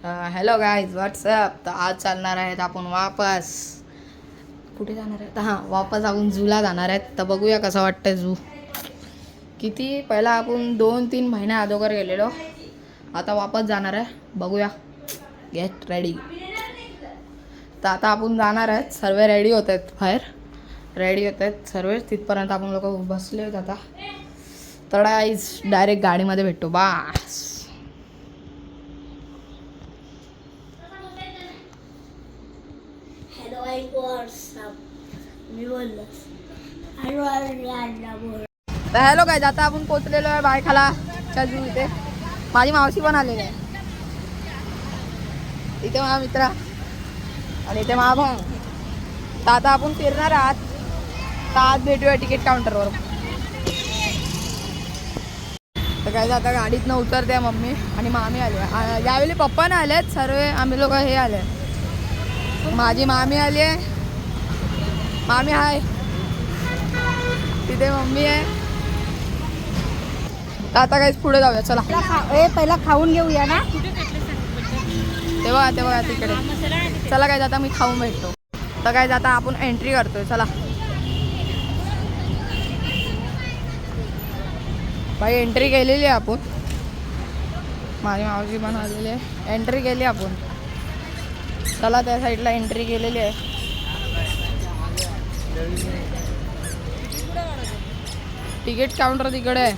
Hello guys WhatsApp. तर आज चालणार आहेत आपण वापस. कुठे जाणार आहेत? हां, वापस आपण झूला जाणार आहेत. तर बघूया कसं वाटतं झू. किती पहिला आपण 2-3 महिन्या अगोदर गेलेलो. आता वापस जाणार आहे. बघूया. Get ready. तर आता आपण जाणार आहेत. सर्व रेडी होत आहेत बाहेर. रेडी होत आहेत सर्व. तिथपर्यंत आपण लोक बसले आहेत आता. तर गाईज डायरेक्ट गाडीमध्ये भेटतो. बास. तर हॅलो काय आता आपण पोचलेलो आहे बायखाला च्या झू इथे. माझी मावशी पण आलेली आहे. इथे माझा मित्र आणि इथे माझा भाऊ. तर आता आपण फिरणार आहात. तर आज भेटूया तिकीट काउंटरवर. तर काय आता गाडीतनं उतरते मम्मी आणि मामी आले. यावेळी पप्पा नाही आलेत सर्व. आम्ही लोक हे आले. माझी मामी आली आहे. मामी हाय. तिथे मम्मी आहे. तर आता काहीच पुढे जाऊया चला. पहिला खाऊन घेऊया ना. तेव्हा तिकडे चला. काय आता मी खाऊन भेटतो. तर काय आता आपण एंट्री करतोय चला. भाई एंट्री केलेली आहे आपण. माझी मावशी पण आलेली आहे. एंट्री केली आपण. चला त्या साईडला एंट्री केलेली आहे. तिकीट काउंटर तिकडे आहे.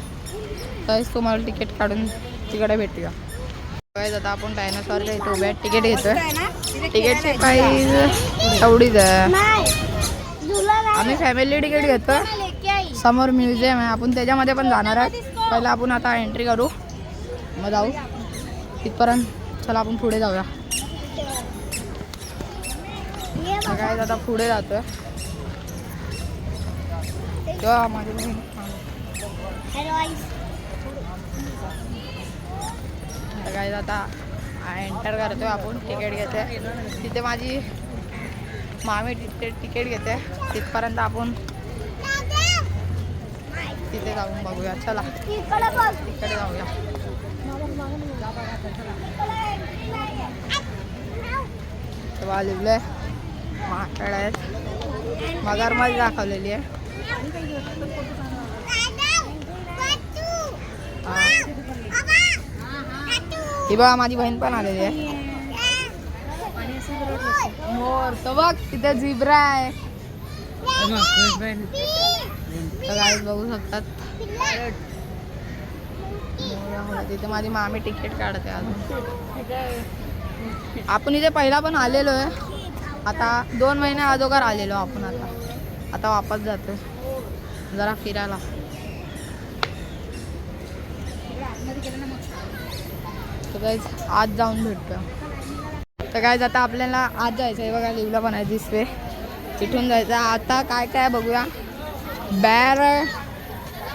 तरच तुम्हाला तिकीट काढून तिकडे भेटूया. आता आपण डायनासॉरच्या इथे उभ्या तिकीट घेतोय. तिकीटची प्राईस एवढीच आहे. आम्ही फॅमिली तिकीट घेतोय. समोर म्युझियम आहे. आपण त्याच्यामध्ये पण जाणार आहे. पहिला आपण आता एंट्री करू मग जाऊ तिथपर्यंत. चला आपण पुढे जाऊया. काय आता पुढे जातोय तेव्हा माझी काय आता एंटर करतोय आपण. तिकीट घेते. तिथे माझी मामी तिकीट घेते. तिथपर्यंत आपण तिथे जाऊन बघूया. चला तिकडे जाऊया. तेव्हा लिहिलंय माकड आहेत. मगरमच्छ दाखवलेली आहे. ही बघा माझी बहीण पण आलेली आहे. मोर तो बघ तिथे झिब्रा आहे. तर गाईज बघू शकतात. तिथे माझी मामी तिकीट काढते अजून. आपण इथे पहिला पण आलेलो आहे. आता 2 महिन्या अगोदर आलेलो आपण. आता वापस जातो जरा फिरायला. तर गाईज आज जाऊन भेटतो. तर गाईज आता आपल्याला आज जायचं आहे. बघा लिवला पण आहे दिसते. तिथून जायचं. आता काय काय बघूया. बॅर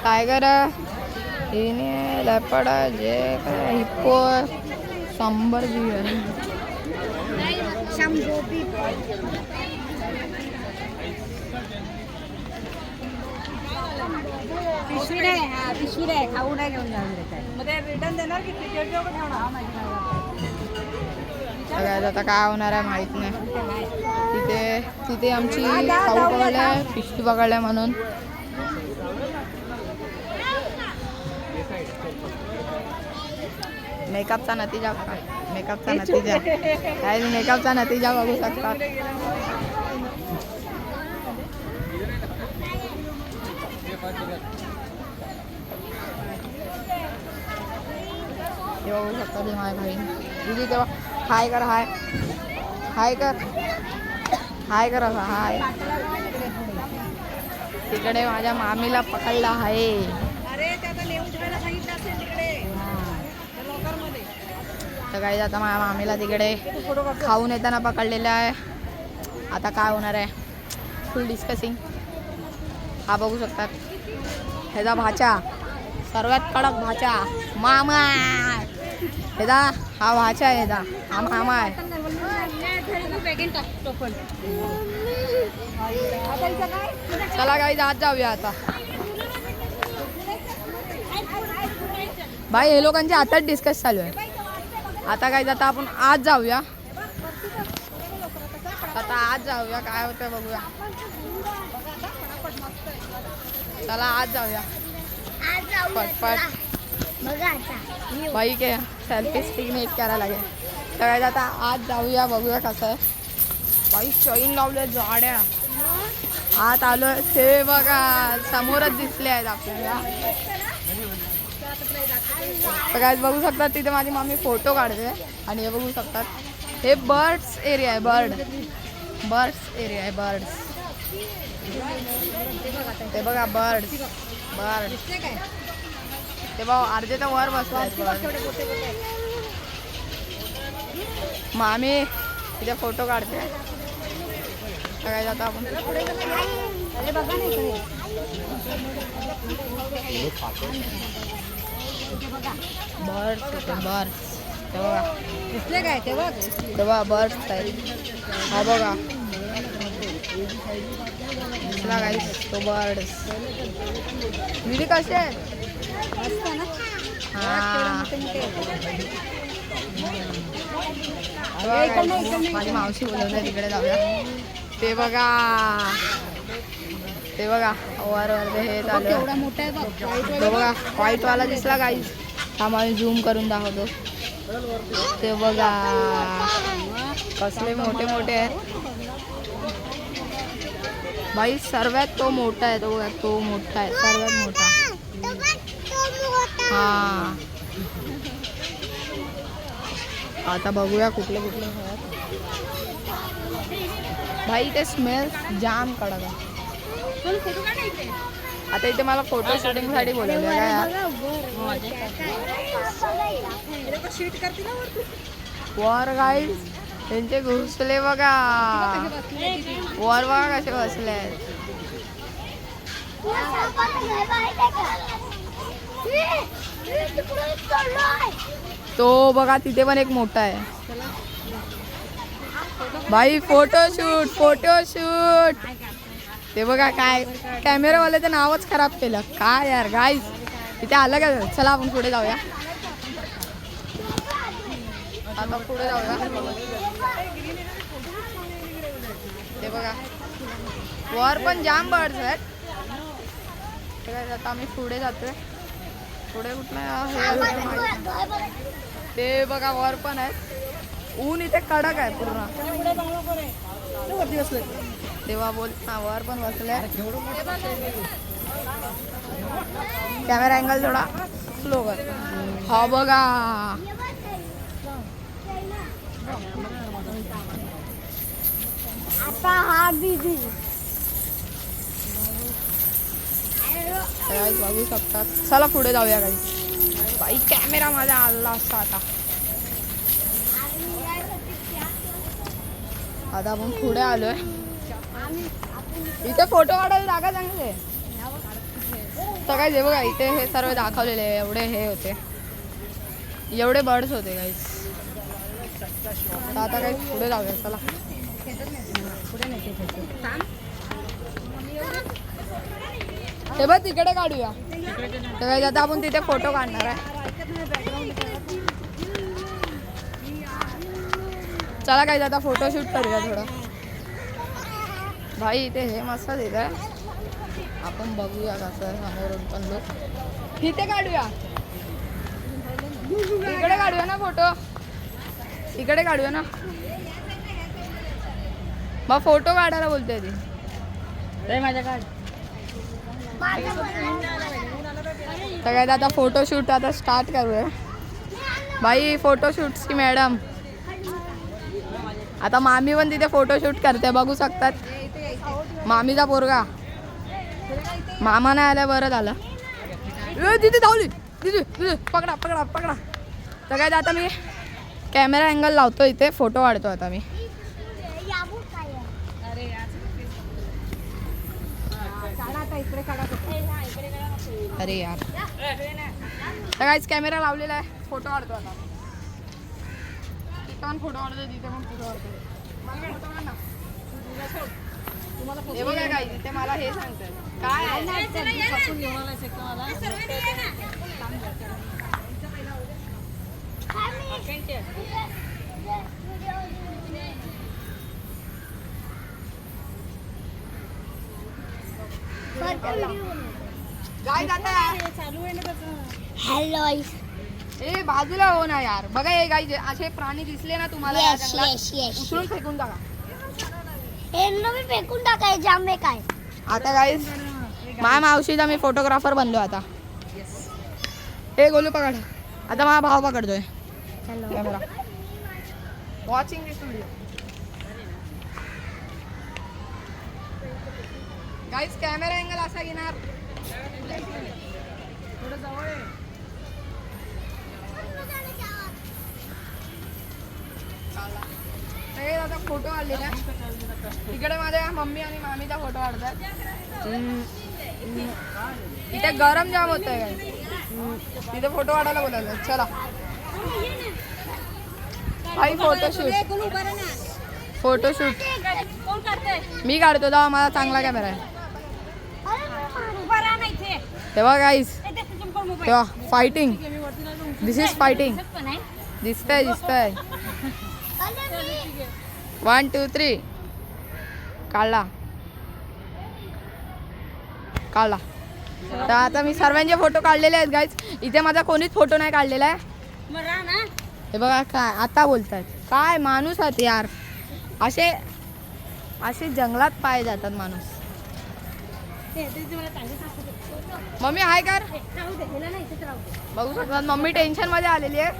टायगर हिने लेपर्ड जे काय हिप्पो शंभर जी आहे. पिशवी आहे. खाऊ नाही घेऊन जाऊन देतात. रिटर्न देणार की तिकीट आता काय होणार आहे माहित नाही. तिथे आमची खाऊ पकडल्या पिशवी पकडल्या म्हणून. मेकअपचा नतीजा काय मेकअपचा नतीजा बघू शकता. बघू शकता ती माझी बहीण. दिदी तेव्हा हाय कर. हाय कर असा हाय. तिकडे माझ्या मामीला पकडला आहे. तर काही आता माझ्या मामीला तिकडे खाऊन येताना पकडलेलं आहे. आता काय होणार आहे फुल डिस्कसिंग. हा बघू शकतात ह्याचा भाचा. सर्वात कडक भाचा मामा. ह्याचा हा भाचा आहे. ह्याचा हा मामा आहे. चला काही आज जाऊया आता. भाई हे लोकांचे आताच डिस्कस चालू आहे. आता काय आता आपण आज जाऊया. आता आज जाऊया काय होतं बघूया. चला आज जाऊया पटपट. बाई काय सेल्फी स्टिक नीट करायला लागेल. तर काय आता आज जाऊया बघूया कसं आहे. बाई चॉईन लावले झाड्या आत आलोय ते बघा समोरच दिसले आहेत आपल्याला. तर काय बघू शकतात तिथे माझी मामी फोटो काढते. आणि हे बघू शकतात हे बर्ड्स एरिया आहे. बर्ड्स एरिया आहे. बर्ड्स ते बघा बर्ड्स ते बघा अर्धे तर वर बसले. मामी तिथे फोटो काढते. काय जाता आपण बर्ड्स ते बघा दिसले काय ते बघ. तेव्हा बर्ड्स आहे. हा बघा दिसला गाईस तो बर्ड्स. दीदी कसे आहेत. मस्त ना. हा माझी मावशी बोलवते तिकडे जाऊया. ते बघा वर हे चालू एवढा मोठा आहे बघ. तो बघा व्हाईट वाला दिसला गाईस. हा मला झूम करून दाखवतो. ते बघा कसले मोठे मोठे आहेत बाई. सर्वात तो मोठा आहे. तो बघा तो मोठा आहे सर्वात मोठा. हा आता बघूया कुठले कुठले आहेत भाई. ते स्मेल जाम कडक आहे. आता इथे मला फोटो शूटिंग साठी बोलवलं काय यार. वर गाईस त्यांचे घुसले बघा. वर बघा कसे बसले आहेत. तो बघा तिथे पण एक मोठा आहे भाई. फोटोशूट ते बघा काय कॅमेरावाल्याचं नावच खराब केलं काय यार गाईस. तिथे आलं का. चला आपण पुढे जाऊया. आता पुढे जाऊया. ते बघा वर पण जाम बर्ड्स आहेत. आता आम्ही पुढे जातोय. पुढे कुठलं हे ते बघा वर पण आहेत. ऊन इथे कडक आहे पूर्ण. तेव्हा बोल वर पण बसले. कॅमेरा अँगल थोडा स्लो कर. हा बघा आता हा दीदी बघू शकतात. चला पुढे जाऊया काही. बाई कॅमेरा माझा आला असता. आता आपण पुढे आलोय. इथे फोटो काढायला जागा चांगली आहे. तर काय जे बघा इथे हे सर्व दाखवलेले एवढे हे होते. एवढे बर्ड्स होते गाईस. आता काही पुढे जाऊया चला. ते बघ तिकडे काढूया. तर काय आता आपण तिथे फोटो काढणार आहे. चला काय आता फोटोशूट करूया थोडं. भाई इथे हे मस्त देत आहे. आपण बघूया कसं समोरून पण लोक. इथे काढूया. इकडे काढूया ना फोटो. इकडे काढूया ना मग फोटो काढायला बोलते ती. माझ्या काढ. तर काय आता फोटोशूट आता स्टार्ट करूया. भाई फोटोशूटची मॅडम. आता मामी पण तिथे फोटोशूट करते बघू शकतात. मामीचा पोरगा. मामा नाही आल्या बरं झालं. तिथे धावली. तिथे पकडा. तर काय आता मी कॅमेरा अँगल लावतो इथे. फोटो काढतो आता मी. अरे यार तर काहीच कॅमेरा लावलेला आहे. फोटो काढतो आता. तिथे पण फोटो काढतो. तिथे पण फोटो काढतो. हे बघा काय तिथे मला हे सांगतात काय आहे. काय जाता यार? चालू आहे ना त्याचं. हॅलो ए बाजूला हो ना यार. बघा हे गाई असे प्राणी दिसले ना तुम्हाला या येस जंगलात, येस येस उचलून फेकून टाका. हे मी फेकून टाकाय जांभे काय आता गाईज माझ्या मावशीचा मी फोटोग्राफर बनलो आता. हे गोलू पकड. आता माझा भाव पकडतोय कॅमेरा. वॉचिंग दिस व्हिडिओ. गाईज कॅमेरा अँगल असा घेणार. थोडं जवळ आहे. हे आता फोटो काढलेला. इकडे माझ्या मम्मी आणि मामीचा फोटो काढतात. इथे गरम जाम होत आहे गाईज. तिथे फोटो काढायला बोलावलं. चला भाई फोटोशूट. फोटोशूट कोण काढतंय? मी काढतो. तेव्हा माझा चांगला कॅमेरा आहे. उभा राहा ना इथे. तेव्हा गाईज ए, ते चंपल मोबाईल. तेव्हा फायटिंग. मी वरती लागलो. दिस इज फायटिंग. दिसत पण आहे. दिसतंय दिसतंय. 1 2 3 काढला काढला. तर आता मी सर्वांचे फोटो काढलेले आहेत गाईज. इथे माझा कोणीच फोटो नाही काढलेला आहे. मग राहा ना. हे बघा काय आता बोलतात. काय माणूस आहात यार. असे असे जंगलात पाय जातात माणूस. ते मला चांगलं सांगतो. मम्मी हाय कर. राहू दे. ह्याला नाही इथेच राहू दे. बघू शकतात मम्मी टेन्शन मध्ये आलेली आहे.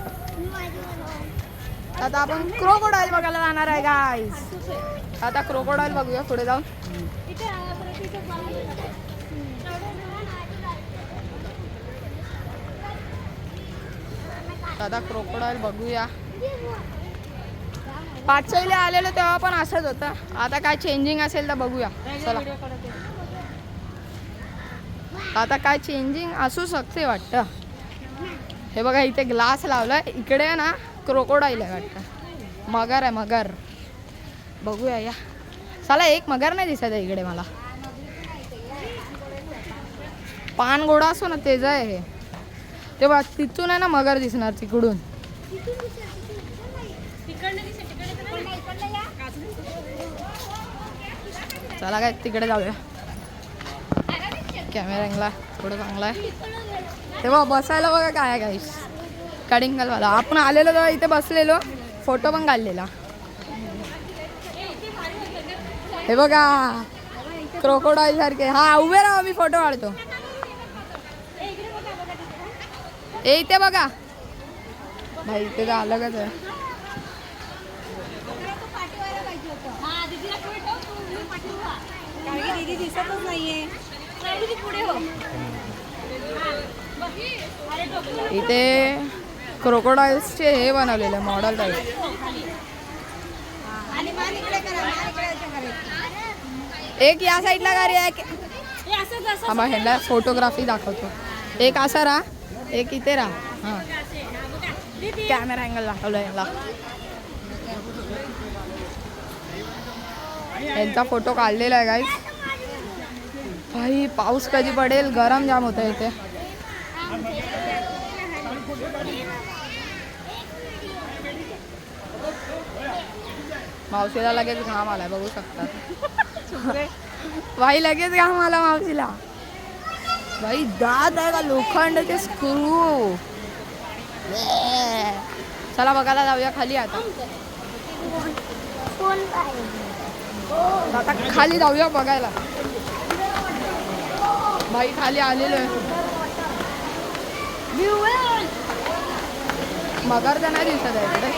आता आपण क्रोकोडाईल बघायला जाणार आहे गाईज. आता क्रोकोडाईल बघूया पुढे जाऊन. इथे राहा, परत इथे पाहा. आता क्रोकोडाईल बघूया. पाचशेला आलेलो तेव्हा पण असंच होतं. आता काय चेंजिंग असेल तर बघूया. चला आता काय चेंजिंग असू शकते वाटतं. हे बघा इथे ग्लास लावलाय. इकडे ना क्रोकोडाईल आहे वाटतं. मगर आहे मगर. बघूया या. चला एक मगर नाही दिसत आहे इकडे मला. पान घोडा असो ना तेच आहे हे. ते बघ तिथून आहे ना मगर दिसणार तिकडून. चला काय तिकडे जाऊया. कॅमेरा अँगला थोडं चांगला आहे. तेव्हा बसायला बघा काय आहे गाईस. कडिंगलवाला आपण आलेलो तेव्हा इथे बसलेलो. फोटो पण काढलेला. हे बघा क्रोकोडाईल सारखे. हा उभे राहा मी फोटो काढतो. ए इथे बघा भाई इथे तर अलगच आहे. कारण की दीदी दिसतच नाहीये. पुढे हो. इथे क्रोकोडाईल्सचे हे बनवलेलं मॉडेल टाईप. आणि मान इकडे करा. मान इकडे असं करायचं. एक या साईडला गाडी आहे. हे असंच असं. हा मग ह्याला फोटोग्राफी दाखवतो. एक असा राहा एक इथे राहा. हां कॅमेरा अँगल दाखवला याला. यांचा फोटो काढलेला आहे गाईस. भाई पाऊस कधी पडेल. गरम जाम होतं इथे. मावशीला लगेच घाम आलाय बघू शकतात. भाई लगेच घाम आला मावशीला. भाई दात आहे का लोखंडाचे स्क्रू. चला बघायला जाऊया खाली आता. आता खाली जाऊया बघायला. भाई खाली आलेलो आहे. मगर तर नाही दिसत आहे इकडे.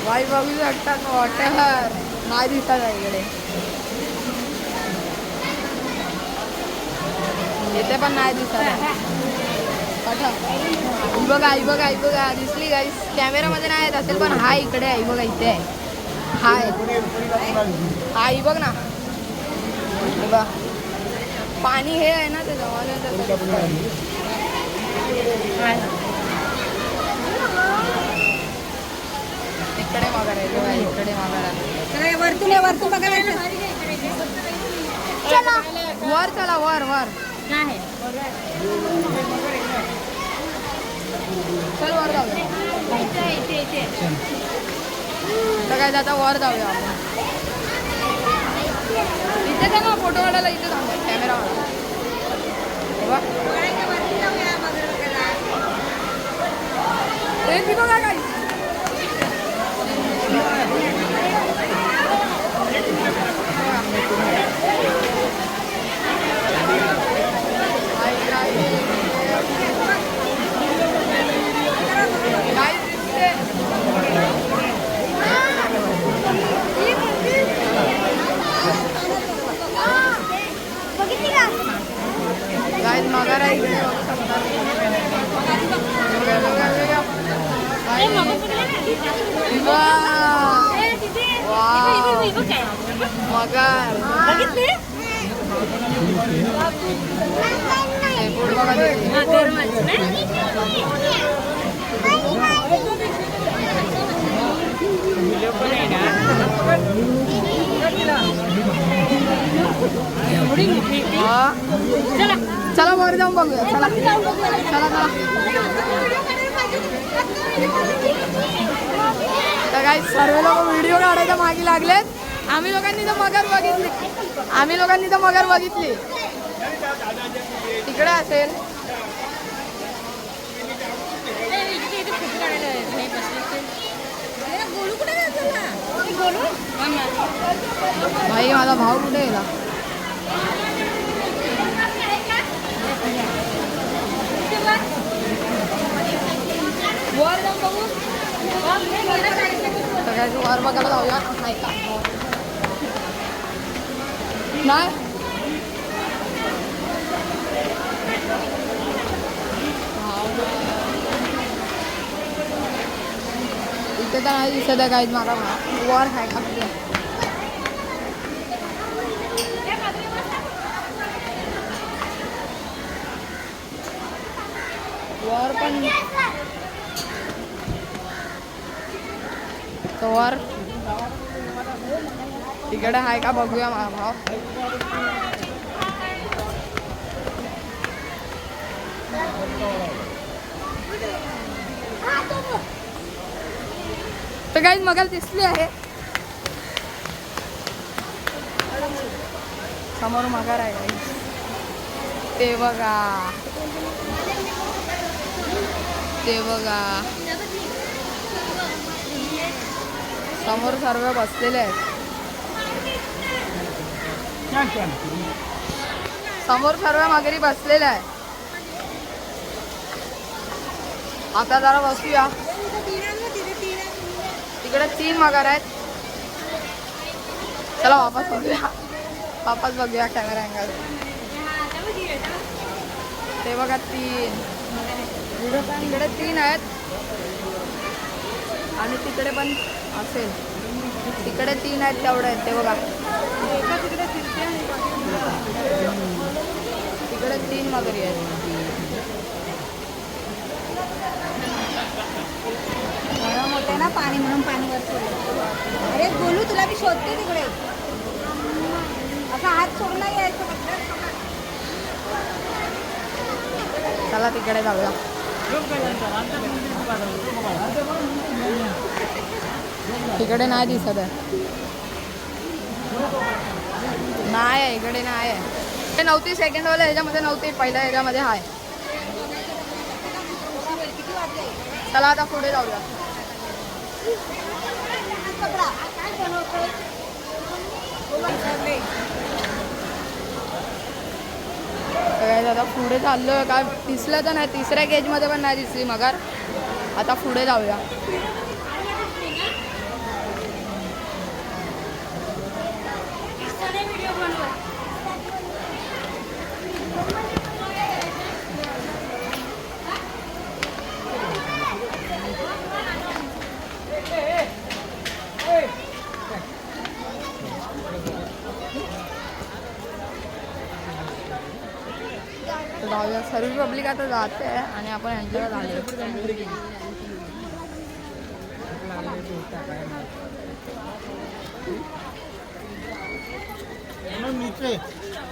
भाई बघू शकतात वॉटर नाही दिसत आहे इकडे. इथे पण नाही दिसत आहे. ही बघा ही बघा ही बघा दिसली गाईस. कॅमेरामध्ये नाही येत असेल पण हा इकडे आहे. बघा इथे आहे. हाय हा ही बघ ना. हे बघ पाणी हे आहे ना ते जवळ. इकडे मगर आहे. बघा इकडे मगर आहे. वरतून वरतून बघा. चला वर चला वर वर नाही चल वर जाऊया तर काय आता वर जाऊया आपण इथे जा ना फोटो काढायला इथे जाऊ कॅमेरा बघा काय बघितली का गाईज मगर आहे इकडे मगर चला वर जाऊन बघूया चला चला चला तर काही सर्व लोक व्हिडिओ काढायच्या मागे लागलेत आम्ही लोकांनी तर मगर बघितली तिकडे असेल भाई माझा भाऊ कुठे गेला वर जाऊन बघू सगळ्याची वर बघायला जाऊया नाही का नाही इथे तर नाही दिसत आहे काहीच मला वर आहे का वर पण तो वर तिकडे आहे का बघूया माझा भाव तर काही मगर दिसली आहे समोर मगर आहे काही ते बघा समोर सर्व बसलेले आहेत समोर सर्व मगरी बसलेल्या आहेत आता जरा बसूया तिकडे 3 मगर आहेत चला वापस बघूया कॅमेरा अँगल ते बघा 3 तिकडे 3 आहेत आणि तिकडे पण असेल तिकडे 3 आहेत तेवढे आहेत ते बघा तिकडे 3 मगरी आहेत मोठे ना पाणी म्हणून पाणी वरचं अरे बोलू तुला मी शोधते तिकडे असा हात सोडून नाही यायचं चला तिकडे जाऊया तिकडे नाही दिसत आहे नाही आहे इकडे नाही आहे 39 सेकंडवाला ह्याच्यामध्ये नव्हते पहिल्या ह्याच्यामध्ये आहे चला आता पुढे जाऊया आता पुढे चाललोय काय दिसलं तर नाही 3ऱ्या गेजमध्ये पण नाही दिसली मगर आता पुढे जाऊया जाऊया सर्व पब्लिक आता जाते आहे आणि आपण यांच्याकडे आलो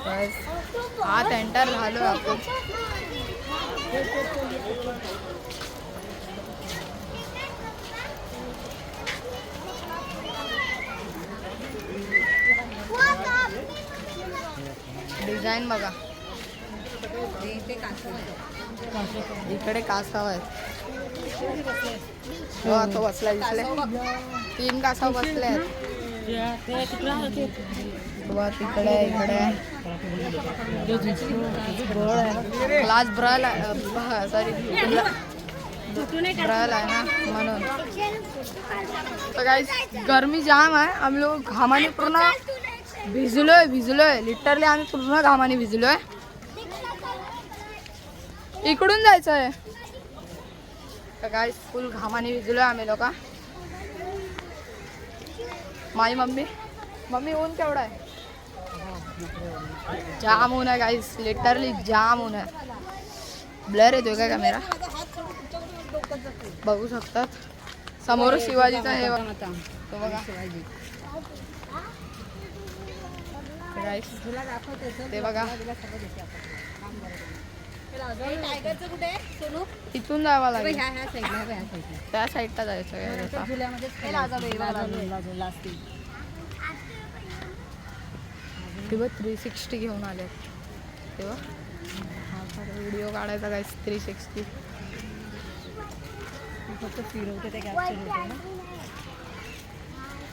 बस आत एंटर झालो आपण. डिझाईन बघा, इकडे कासव आहेत. हो तो बसला दिसले, 3 कासव बसले आहेत. तिकडे इकडे क्लास ब्रल सॉरी ब्रल आहे ना म्हणून. तर गाइस गर्मी जाम आहे. आम्ही लोक घामाने पूर्ण भिजलोय लिटरली. आम्ही पूर्ण घामाने भिजलोय. इकडून जायचं आहे. तर गाइस फुल घामाने भिजलोय आम्ही लोक. माझी मम्मी ऊन केवढा आहे. जाम ऊन आहे गाइस, लिटरली जाम ऊन आहे. ब्लर येतोय का कॅमेरा बघू शकतात. समोर शिवाजीचा हे तो बघा गाइस, ते बघा टायगरचं कुठे आहे सोनू? इथून जावं लागेल. ह्या साईडला त्या साईडला जायचं आहे. तेव्हा 360 घेऊन आले. तेव्हा व्हिडिओ काढायचा गाइस 360. फक्त फिरवते ते कॅप्चर होते ना.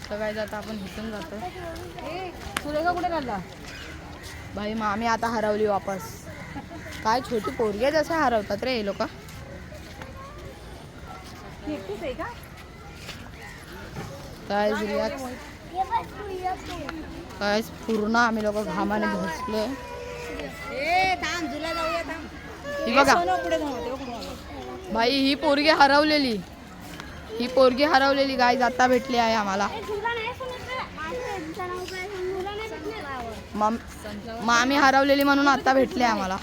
सगळ्यात आता आपण इथून जातो. सुरेखा कुठे राहिला? भाई मामी आता हरवली वापस. काय छोटी पोरगी जसे हरवतात रे हे लोक. एकटीच आहे का? काय पूर्ण आम्ही लोक घामाने घुसलोय. थांब झुला जाऊया थांब. ही बघा पुढे जाऊ. भाई ही पोरगी हरवलेली गाईज आता भेटली आहे आम्हाला. मामी हरवलेली म्हणून आता भेटली आहे आम्हाला.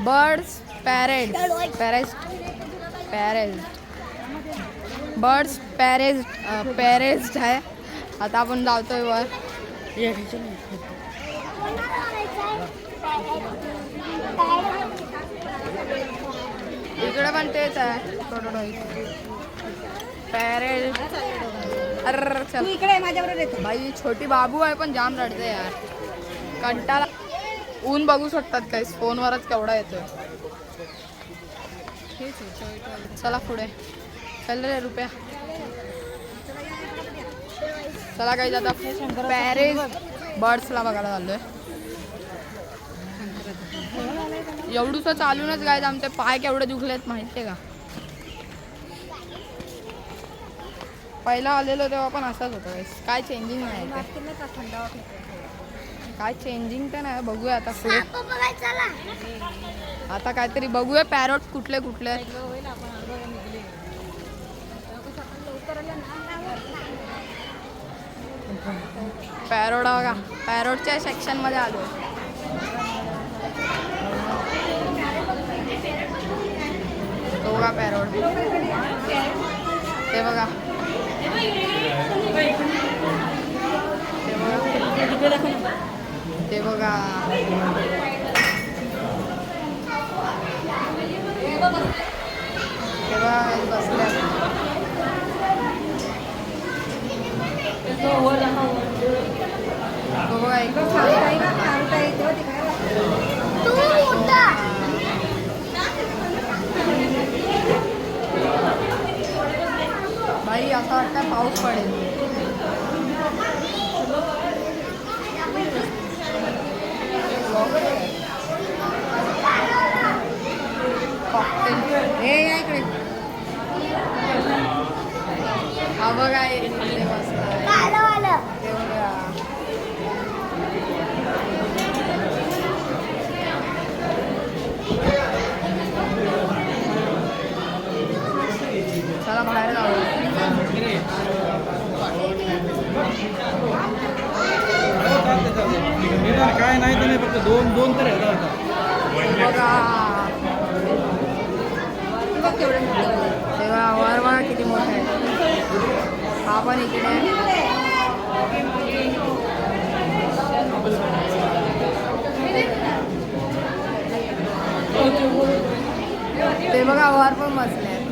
बर्ड्स पॅरेज आहे. आता आपण जातोय वर. इकडे पण तेच आहे पॅरेज. अरे चल इकडे माझ्याबरोबर येतो. भाई छोटी बाबू आहे पण जाम रडते यार. कंटाळा. ऊन बघू शकतात काही फोनवरच केवढा येतोय. चला पुढे चल रे रुपया. चला काही आता पॅरेज बर्ड्सला बघायला चाललोय. एवढूच चालूनच गायज आमचे पाय केवढे दुखलेत माहितीये का. पहिला आलेलो तेव्हा पण असाच होता गाईस. काय चेंजिंग नाही काय चेंजिंग तर नाही. बघूया आता पुढे. आता काहीतरी बघूया. पॅरोट कुठले पॅरोट बघा. पॅरोटच्या सेक्शन मध्ये आलो. तो बघा पॅरोट. ते बघा ते बघा. बसल्या. तो बघा एक भाई असं वाटतं पाऊस पडेल. हा बघा चला बाहेर जाऊ. काय नाही तर फक्त दोन तर आहे बघा तेव्हा वर बघा किती मोठा आहे. हा पण इकडे आहे. ते बघा वर पण बसले आहेत.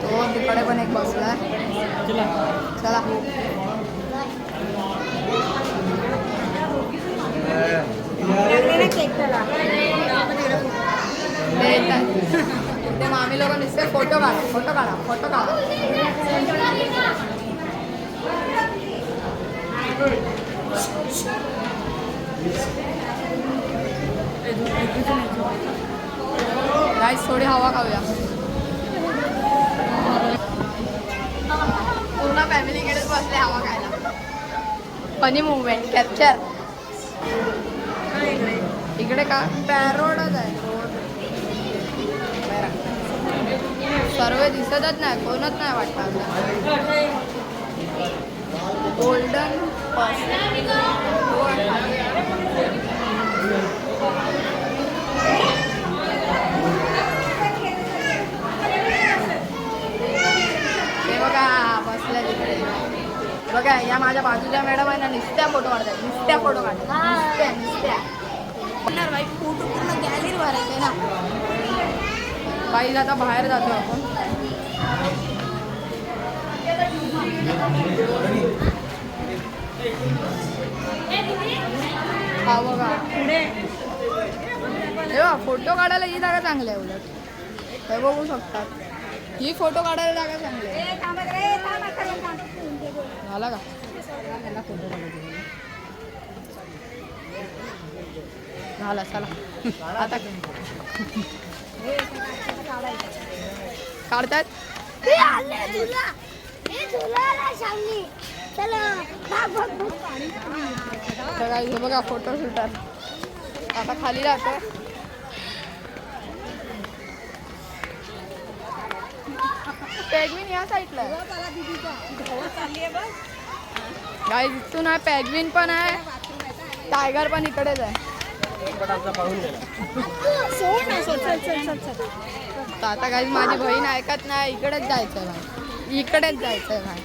तो तिकडे पण एक बसलाय. चला केक त्याला ते येतात. ते मामी लोक नुसते फोटो काढा फोटो काढा फोटो काढा. गाईस थोडी हवा खाऊया. पूर्ण फॅमिलीकडेच बसले हवा खायला. Funny movement capture. इकडे का पॅरोडच आहे. सर्व दिसतच नाही कोणच नाही वाटतं. गोल्डन हे बघा बसल्या तिकडे. बघा या माझ्या बाजूच्या मॅडम आहे ना नुसत्या फोटो काढतात. नुसत्या फोटो काढतात. नुसत्या बाई फोटो पूर्ण गॅलरीवर आहे ना. बाई आता बाहेर जातो आपण. हा बघा फोटो काढायला ही जागा चांगली आहे. उलट हे बघू शकतात. ही फोटो काढायला जागा चांगली आहे. झाला का झाला चला आता काढतात. हे बघा फोटो शूटर आता खाली राहतो. पेगविन या साईडला गाईस. इथून आहे पेगविन पण आहे. टायगर पण इकडेच आहे. आता काही माझी बहीण ऐकत नाही. इकडेच जायचंय भाई. इकडेच जायचंय भाई.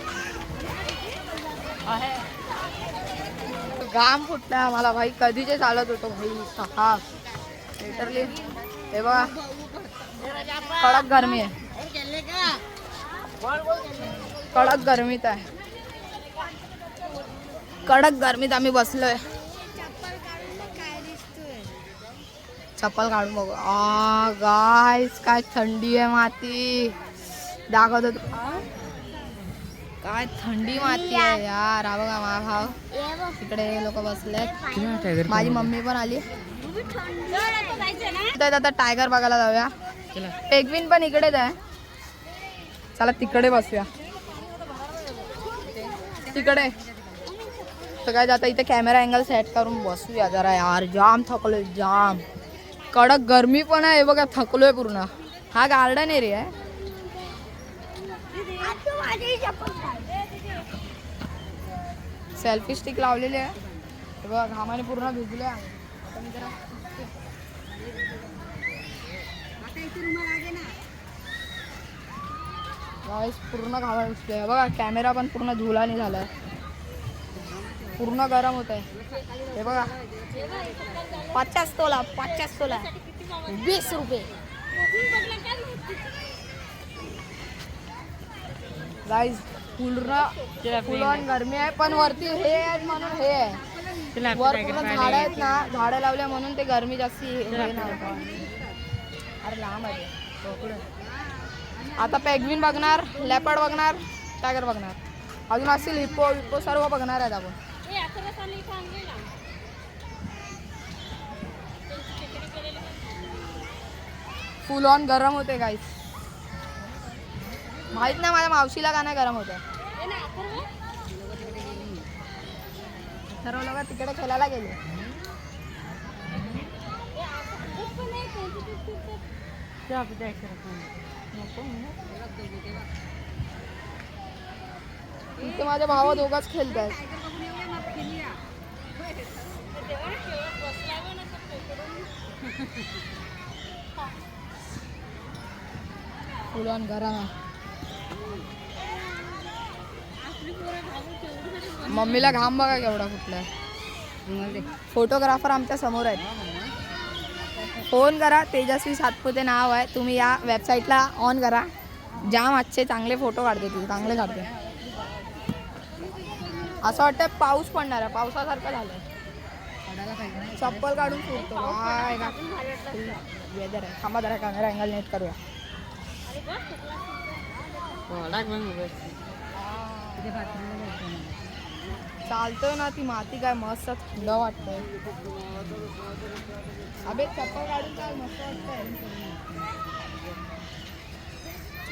घाम फुटलाय आम्हाला भाई. कधीचे चालत होतो भाई सहा लिटरली. हे बघा कडक गरमी आहे. कडक गरमीत आहे. कडक गरमीत आम्ही बसलोय. चप्पल काढून बघू. गाईस काय थंडी आहे. माती दाखवत होतो. काय थंडी माती आहे यार. हा बघा माझा भाव तिकडे लोक बसलेत. माझी मम्मी पण आली. आता टायगर बघायला जाऊया. पेगविन पण इकडेच आहे. चला तिकडे बसूया. तिकडे तर काय आता इथे कॅमेरा अँगल सेट करून बसूया जरा यार. जाम थकलोय जाम. कडक गरमी पण आहे. बघा थकलोय पूर्ण. हा गार्डन एरिया आहे. सेल्फी स्टिक लावलेली आहे. बघा घामाने पूर्ण भिजले. आता मी जरा गाईस पूर्ण घामा भिजले. बघा कॅमेरा पण पूर्ण धुलाने झालाय. पूर्ण गरम होत आहे. हे बघा 50 तोला 50 तोला 20 रुपये. गाईज पूर्ण फुल ऑन गरमी आहे. पण वरती हे आहे म्हणून हे आहे. वर पूर्ण झाडं आहेत ना. झाडं लावल्या म्हणून ते गरमी जास्ती हे नाही. अरे लांब आहे. आता पेगविन बघणार. लेपर्ड बघणार. टायगर बघणार. अजून असतील हिप्पो विप्पो सर्व बघणार आहेत आपण. फुल ऑन गरम होते गाईस. माहित नाही माझ्या मावशीला का नाही गरम होतं. सर्व लोक तिकडे खेळायला गेले. इथे माझे भाव दोघाच खेळत आहेत. फुल ऑन घरा मम्मीला घाम बघा केवढा कुठला फोटोग्राफर आमच्या समोर आहेत. फोन करा, तेजस्वी सातपुते नाव आहे. तुम्ही या वेबसाईटला ऑन करा. जाम आजचे चांगले फोटो काढते ती, चांगले काढते. असं वाटतं पाऊस पडणार आहे, पावसासारखं झालं. चप्पल काढून फिरतो काय का वेदर आहे. थांबा जरा कॅमेरा अँगल नेट करूया. चालतोय ना ती माती काय मस्त थंड वाटतंय. अबे चप्पल काढून चाल, मस्त वाटतंय.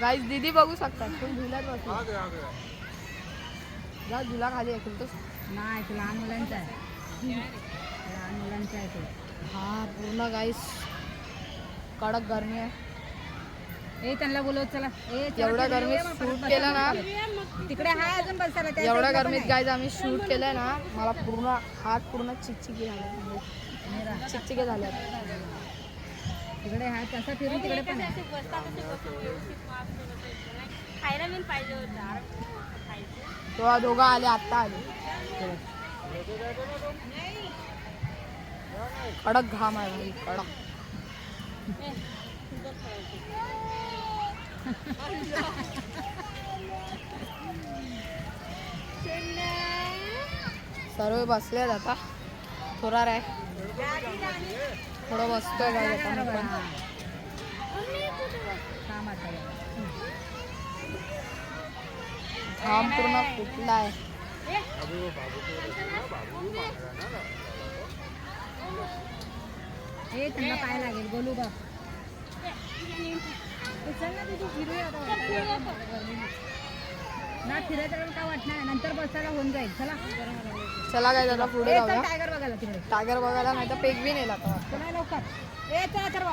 गाईस दीदी बघू शकतात. तुम्ही झुल्यात बसू जा, झुला खाली आहे तो नाही, तो लहान मुलांचा आहे. लहान मुलांचा आहे तो. हा पूर्ण गाईस कडक गरमी आहे. ए त्यांना बोलव चला. एवढ्या गरमीत शूट केलं ना, तिकडे हाय अजून बसायला. त्या एवढ्या साईडला पण गरमीत आहे. गाईज आम्ही शूट केलंय ना, मला पूर्ण हात पूर्ण चिकचिकी झाले, चिकचिके झाले. तिकडे हाय तसा फिरून तिकडे पण आहे. तेव्हा दोघं आले, आत्ता आले. कडक घाम आहे भाई, कडक. सर्व बसले आहेत आता. थोडा आहे थोडं बसतोय काय आता मी पण. काम आता आहे. घाम पूर्ण फुटला आहे. ए त्यांना पाय लागेल गोलू बघ. चल ना तुझी फिरूया ना, फिरायचं काय वाटणार नाही. नंतर बसायला होऊन जाईल. चला चला काय जरा पुढे जाऊया. टायगर बघायला तिकडे. टायगर बघायला नाही तर पेगवीन येईल आता. चला लवकर. ए चला तर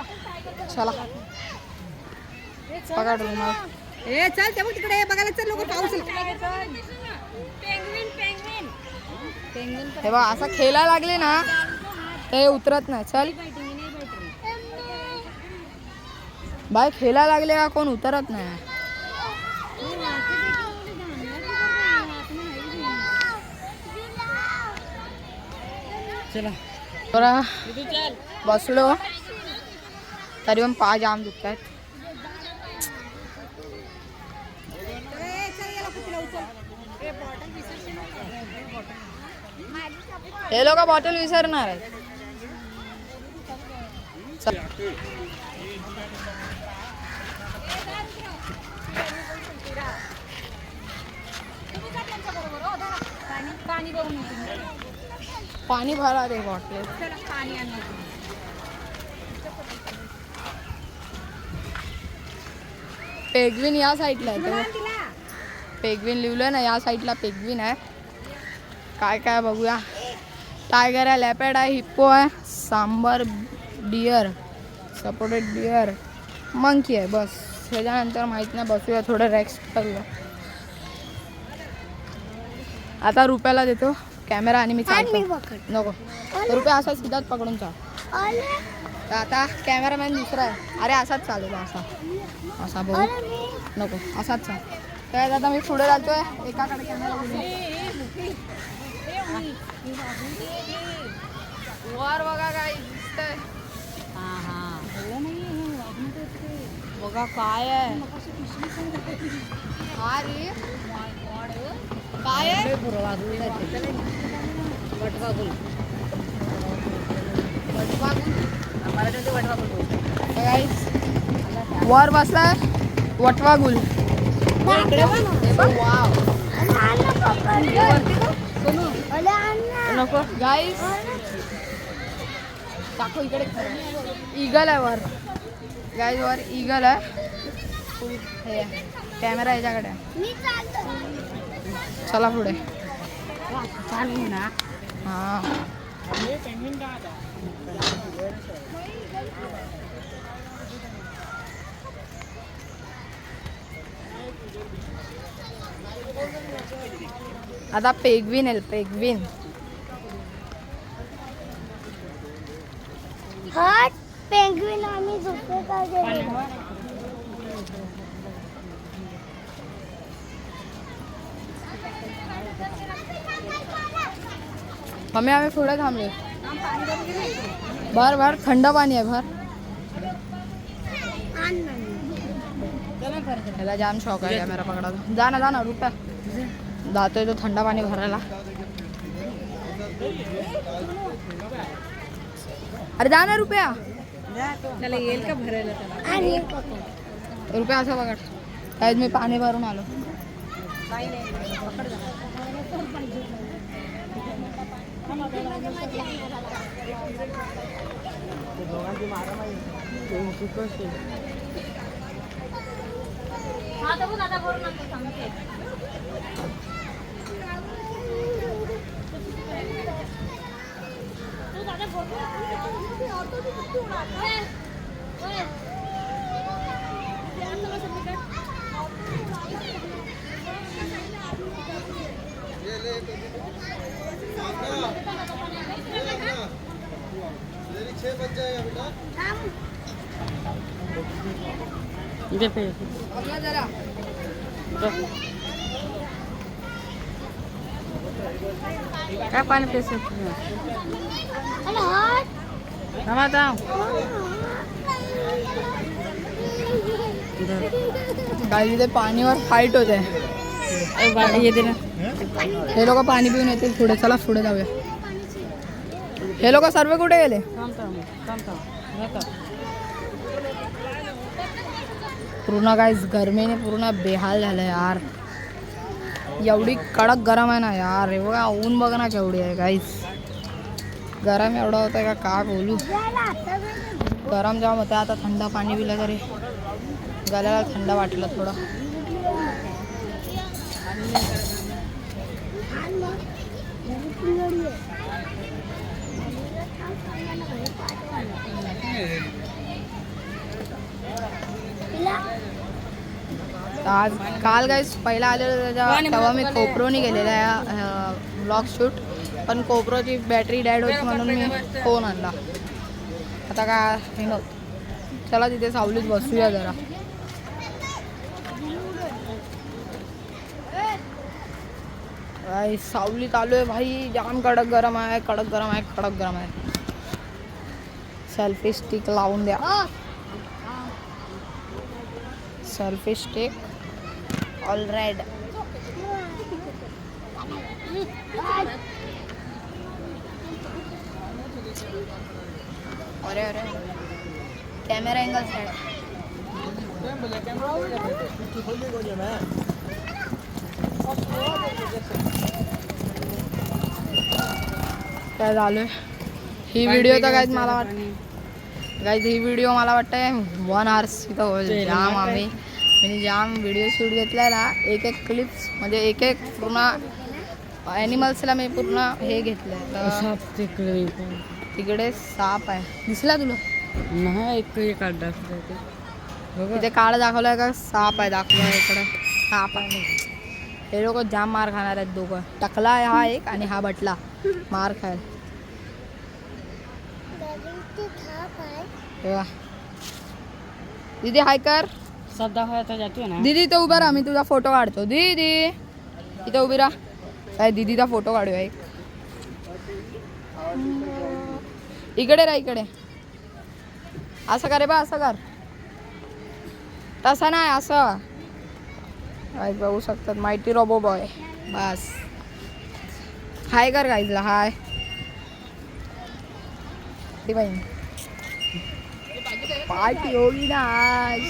चला पकड रुमाल. ए चल ते बघ तिकडे बघायला. चल लवकर. पाऊस हे बघ असं खेळायला लागले ना ते उतरत नाही. चल बाय, खेळायला लागले का कोण उतरत नाही. चला बरं बसलो तरी पण पाय जाम दुखत आहेत. हे लोक बॉटल विसरणार आहेत. चल. पाणी बघून पाणी भरा रे बॉटल. पाणी आणलं. पेगविन या साईडला आहे. पेगविन लिहिलं ना, या साईडला पेगविन आहे. काय काय बघूया. टायगर आहे, लेपर्ड आहे, हिप्पो आहे, sambar deer, spotted deer, monkey आहे. बस त्याच्यानंतर माहीत नाही. बसूया थोडं रेस्ट करूया. आता रुपयाला देतो कॅमेरा आणि मी चालतो. नको रुपया असाच सिद्धात पकडून चाल. आता कॅमेरामॅन दुसरा आहे. अरे असाच चालेल. असा असा बघू नको, असाच चाल. तर आता मी पुढे जातोय. एकाकडे कॅमेरा वर बघा काय दिसतंय. बघा काय आहे. हा रे काय आहे. वर बसलाय वटवागुल. नको गाईस दाखव इकडे. ईगल आहे वर गाईस, वर ईगल आहे. हे कॅमेरा याच्याकडे. चला पुढे. चालू ना. हा आता पेगविन येईल. पेगविन हट पेंग्विन आम्ही झोपे का गेलो. मम्मी आम्ही पुढे थांबले. भर भर थंड पाणी आहे भर. त्याला जाम शौक आहे कॅमेरा पकडायचा. जा ना रुपया जातोय तो थंड पाणी भरायला. अरे जा ना रुपया. त्याला येईल का भरायला त्याला? आणि रुपया असं बघा काय मी पाणी भरून आलो. जरा काय पाणी पेस काय तिथे पाणीवर फाईट होते. येते ना. हे लोक पाणी पिऊन येतील पुढे. चला पुढे जाऊया. हे लोक सर्व कुठे गेले? पूर्ण गाईस गरमीने पूर्ण बेहाल झालं यार. एवढी कडक गरम आहे ना यार. हे बघा ऊन बघ ना केवढी आहे गाईस. गरम एवढं होतं का बोलू. गरम जाम होतं. आता थंड पाणी पिलं तरी गळ्याला थंड वाटलं थोडं. आज काल गाईस पहिला आलेलं तेव्हा मी कोपरोनी गेलेला आहे ब्लॉग शूट. पण कोपरोची बॅटरी डॅड होती म्हणून मी फोन आणला. आता काय हे नव्हतं. चला तिथे सावलीत बसूया जरा. सावलीत आलोय भाई. जाम कडक गरम आहे. सेल्फी स्टिक लावून द्या. Selfie stick all right. अरे कॅमेरा एंगल साइड. काय झालं ही व्हिडिओ तर काय मला वाटतं गाईज ही व्हिडिओ मला वाटतंय 1 hours इथं होईल. जाम मी जाम व्हिडिओ शूट घेतलाय ना. एक क्लिप्स म्हणजे एक पूर्ण ॲनिमल्सला मी पूर्ण हे घेतलंय. तिकडे साप आहे दिसला तुला? तिथे काळ दाखवलाय का? साप आहे दाखवलाय इकडे. साप आहे. हे लोक जाम मार खाणार आहेत दोघं. टकला आहे हा एक आणि हा बटला मार खायल. दीदी हाय कर. दीदी इथं उभा राहा. मी तुझा फोटो काढतो. दीदी इथं उभी राहा. काय दीदीचा फोटो काढूया एक. इकडे राहा इकडे. असं कर रे बा. असं कर. तसं नाही असं. काय बघू शकतात माहिती रोबो बॉय. बस हाय कर गाईजला. हाय पार्टी होगी ना आज.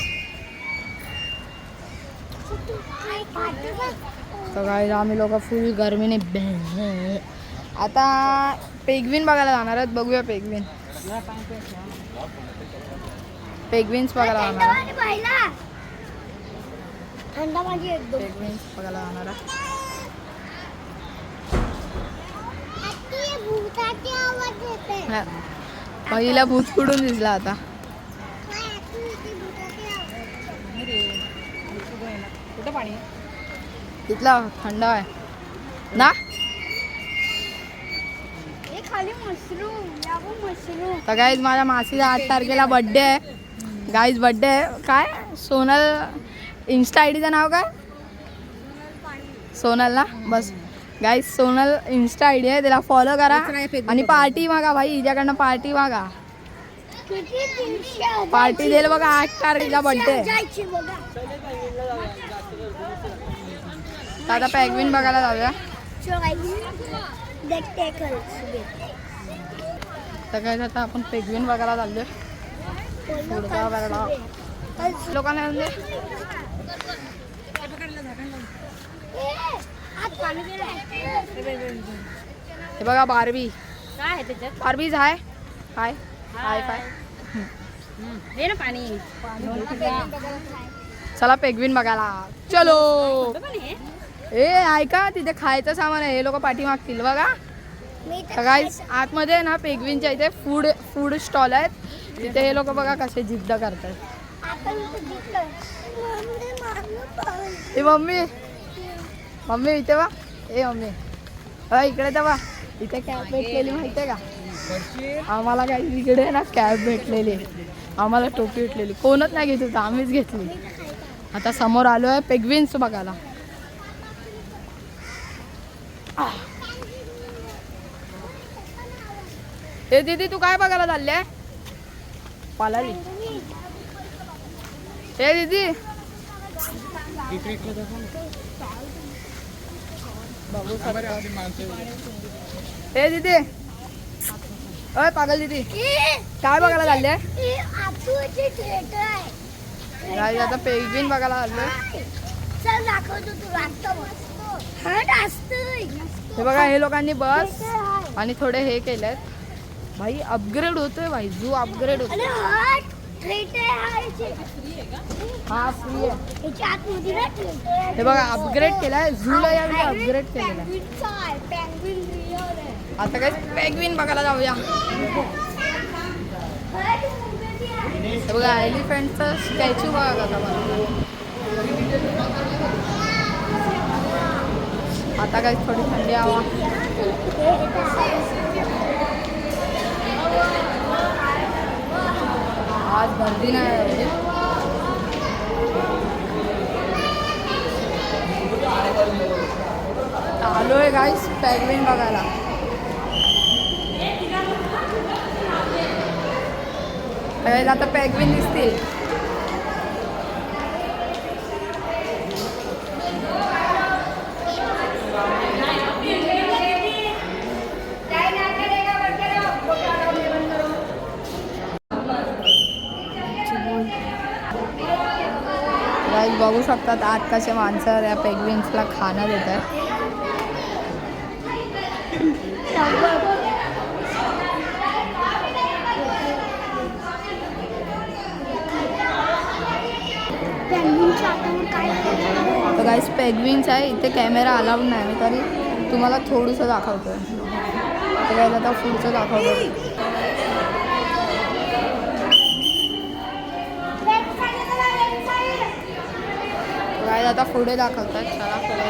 तर गाईज आम्ही लोक फुल गरमीने आता पेग्विन बघायला जाणार आहेत. बघूया पेग्विन. पेग्विन्स बघायला जाणार आहे. थंड माझी एकदम. पेग्विन्स बघायला जाणार आहे. पहिला भूत कुठून दिसला आता. कुठं पाणी तिथला थंड आहे ना. खाली मशरूम तर गाईज माझ्या मासीचा 8 तारखेला बर्थडे आहे. गाईज बर्थडे आहे. काय सोनल इन्स्टा आय डीचं नाव काय? सोनल ना बस. Guys Sonal insta I D आहे, त्याला फॉलो करा आणि पार्टी मागा भाई, हिच्याकडनं पार्टी मागा. पार्टी देईल बघा 8 तारखेला बर्थडे. आता पेंग्विन बघायला जाऊया. तर काय आता आपण पेंग्विन बघायला चाललोय. लोकांना येऊन दे. हे बघा बार्बी. बार्बीज हाय हाय हाय हाय. चला पेंग्विन बघायला चलो. ए ऐका, तिथे खायचं सामान आहे, हे लोक पाठी मागतील बघा. गाईस आतमध्ये ना पेंग्विनच्या इथे फूड स्टॉल आहेत, तिथे हे लोक बघा कसे जिद्द करतात. ए मम्मी मम्मी इथे वा. ए मम्मी इकडे तर वा. इथे कॅब भेटलेली माहिती आहे का आम्हाला? काय इकडे ना कॅब भेटलेली, आम्हाला टोपी भेटलेली. कोणच नाही घेत होतं, आम्हीच घेतली. आता समोर आलो आहे पेंग्विन्स बघायला. ए दीदी तू काय बघायला चालली आहे? पालाली. ए दीदी ए दीदी अय पागल दीदी काय बघायला चालली आहे? आता पेंग्विन बघायला चाललोय. हे बघा हे लोकांनी बस आणि थोडे हे केलेत भाई. अपग्रेड होतोय भाई, झू अपग्रेड होतोय. हा फ्री आहे. हे बघा अपग्रेड केलाय झूला, यावेळी अपग्रेड केलेला आहे. आता काय पेंग्विन बघायला जाऊया. हे बघा एलिफंटचं स्टॅच्यू बघा कसा बनवला. आता काय थोडी थंडी हवा. आज गर्दी नाही. आलोय गाईस पेंग्विन बघायला. आता पेंग्विन दिसतील. गाईस बघू शकतात आत कसे माणसं या पेंग्विन्सला खाणं देतात. तर गाईस पेंग्विन्स आहे इथे, कॅमेरा अलाउड नाही तरी तुम्हाला थोडंसं दाखवतोय. तर गाईस आता पुढचं दाखवतोय. गाईस आता पुढे दाखवतात. चला पुढे.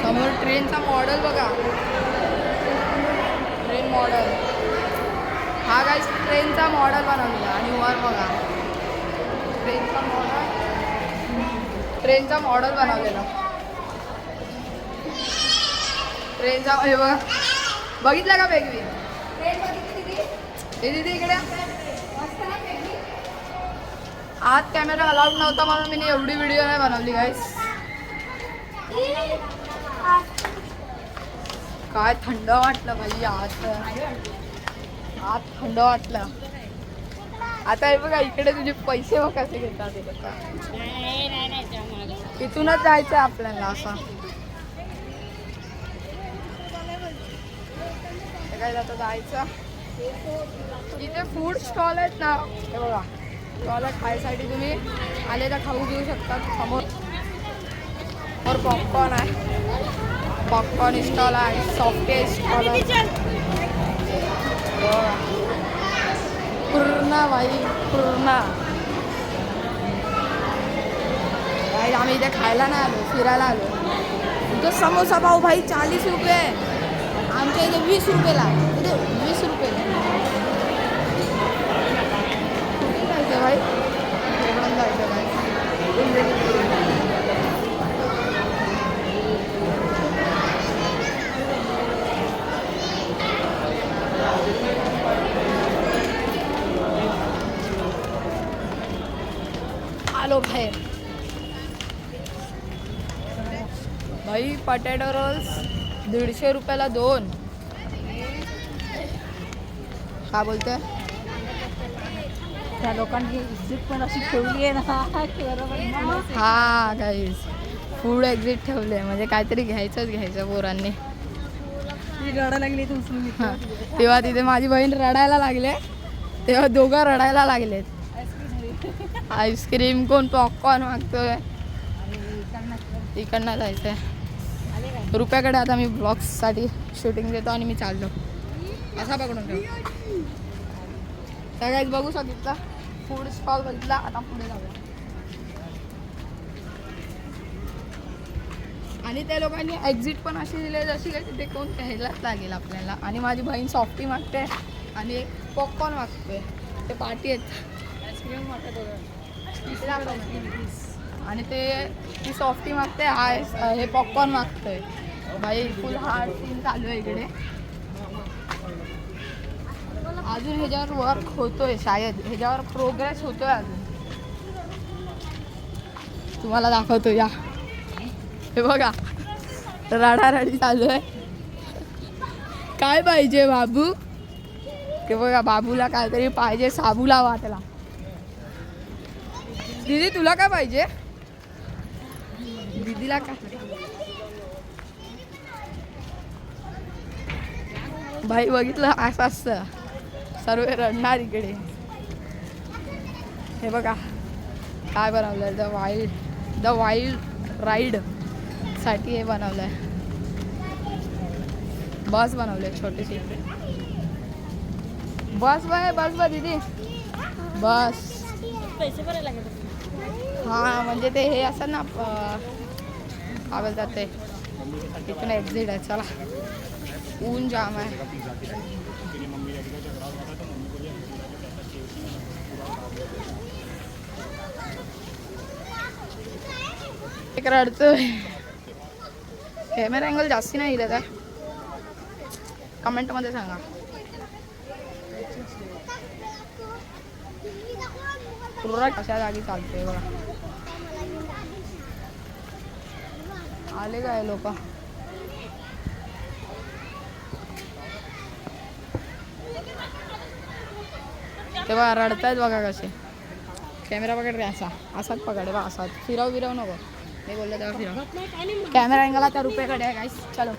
समोर ट्रेनचा मॉडेल बघा. ट्रेन मॉडेल हा गाईस ट्रेनचा मॉडेल बनवलेला. आणि वर बघा ट्रेनचा मॉडेल बनवलेला. ट्रेनचा हे बघा. बघितलं का पेंग्विन? हे दीदी इकडे. आत कॅमेरा अलाउड नव्हता म्हणून मी एवढी व्हिडिओ नाही बनवली गाईस. काय थंड वाटलं भाई आत. आत थंड वाटलं. आता हे बघा इकडे तुझे पैसे बघ कसे घेतात. इथूनच जायचं आपल्याला असं. काय आता जायचं. इथे फूड स्टॉल आहेत ना, हे बघा स्टॉल आहे. खायसाठी तुम्ही आले तर खाऊ घेऊ शकता. समोर पॉपकॉर्न आहे, पॉपकॉर्न स्टॉल आहे, सॉफ्ट स्टॉल आहे. पूर्ण भाई पूर्ण काय आम्ही इथे खायला नाही आलो, फिरायला आलो. इथं समोसा पाव भाई 40 रुपये, आमच्या इथे 20 रुपयेला. इथे 20 रुपये. कुठे जायचं भाई? तिकडून जायचं भाई. आलो बाहेर. भाई पटॅटो रोल्स 150 रुपयाला 2. काय बोलते? त्या लोकांनी इज्जत पण अशी ठेवली आहे ना बरोबर. हा गाईज फूड एक्झिट ठेवले म्हणजे काहीतरी घ्यायचं पोरांनी. रडा लागली तू उचलून. हा तेव्हा तिथे माझी बहीण रडायला लागले, तेव्हा दोघं रडायला लागलेत. आईस्क्रीम कोण पॉपकॉर्न मागतोय. इकडनं जायचंय रुपयाकडे. आता मी ब्लॉग्ससाठी शूटिंग देतो आणि मी चाललो. असा पकडून ठेव. त्या काहीच बघू शकता फूड स्टॉल बघितला. आता पुढे जाऊया. आणि त्या लोकांनी एक्झिट पण अशी दिली जशी काय तिथे कोण घ्यायलाच लागेल आपल्याला. आणि माझी बहीण सॉफ्टी मागते आणि एक पॉपकॉर्न मागतोय. ते पार्टी आहेत आईस्क्रीम मागते आणि ते ती सॉफ्टी मागते, हे पॉपकॉर्न मागतोय. भाई फुल हार्ड सीन चालू आहे इकडे. अजून ह्याच्यावर वर्क होतोय, शायद ह्याच्यावर प्रोग्रेस होतोय अजून. तुम्हाला दाखवतो या. हे बघा रडारडी चालू आहे. काय पाहिजे बाबू? ते बघा बाबूला काहीतरी पाहिजे. साबूला वाटला. दीदी तुला काय पाहिजे? दीदीला काय? भाई बघितलं असं असतं सर्व रडणार इकडे. हे बघा काय बनवलं. द वाईल्ड राईड साठी हे बनवलंय. बस बनवले छोटीशी. बस बस दीदी बस. पैसे भरायला लागेल. हां म्हणजे ते हे असं ना काय बोलतात ते. तिथून एक्झिट आहे. चला ऊन जाम आहे. एक रडतोय. कॅमेरा अँगल जास्ती नाही दिलं का? कमेंटमध्ये सांगा. पूर्ण कशा जागी चालते बघा. आले काय लोक? तेव्हा रडतायत बघा कसे. कॅमेरा पकड रे. असाच पकड बा. असाच फिरव नको. मी बोललो तेव्हा फिरव. कॅमेरा अँगल आता रुपयाकडे आहे गाईस. चलो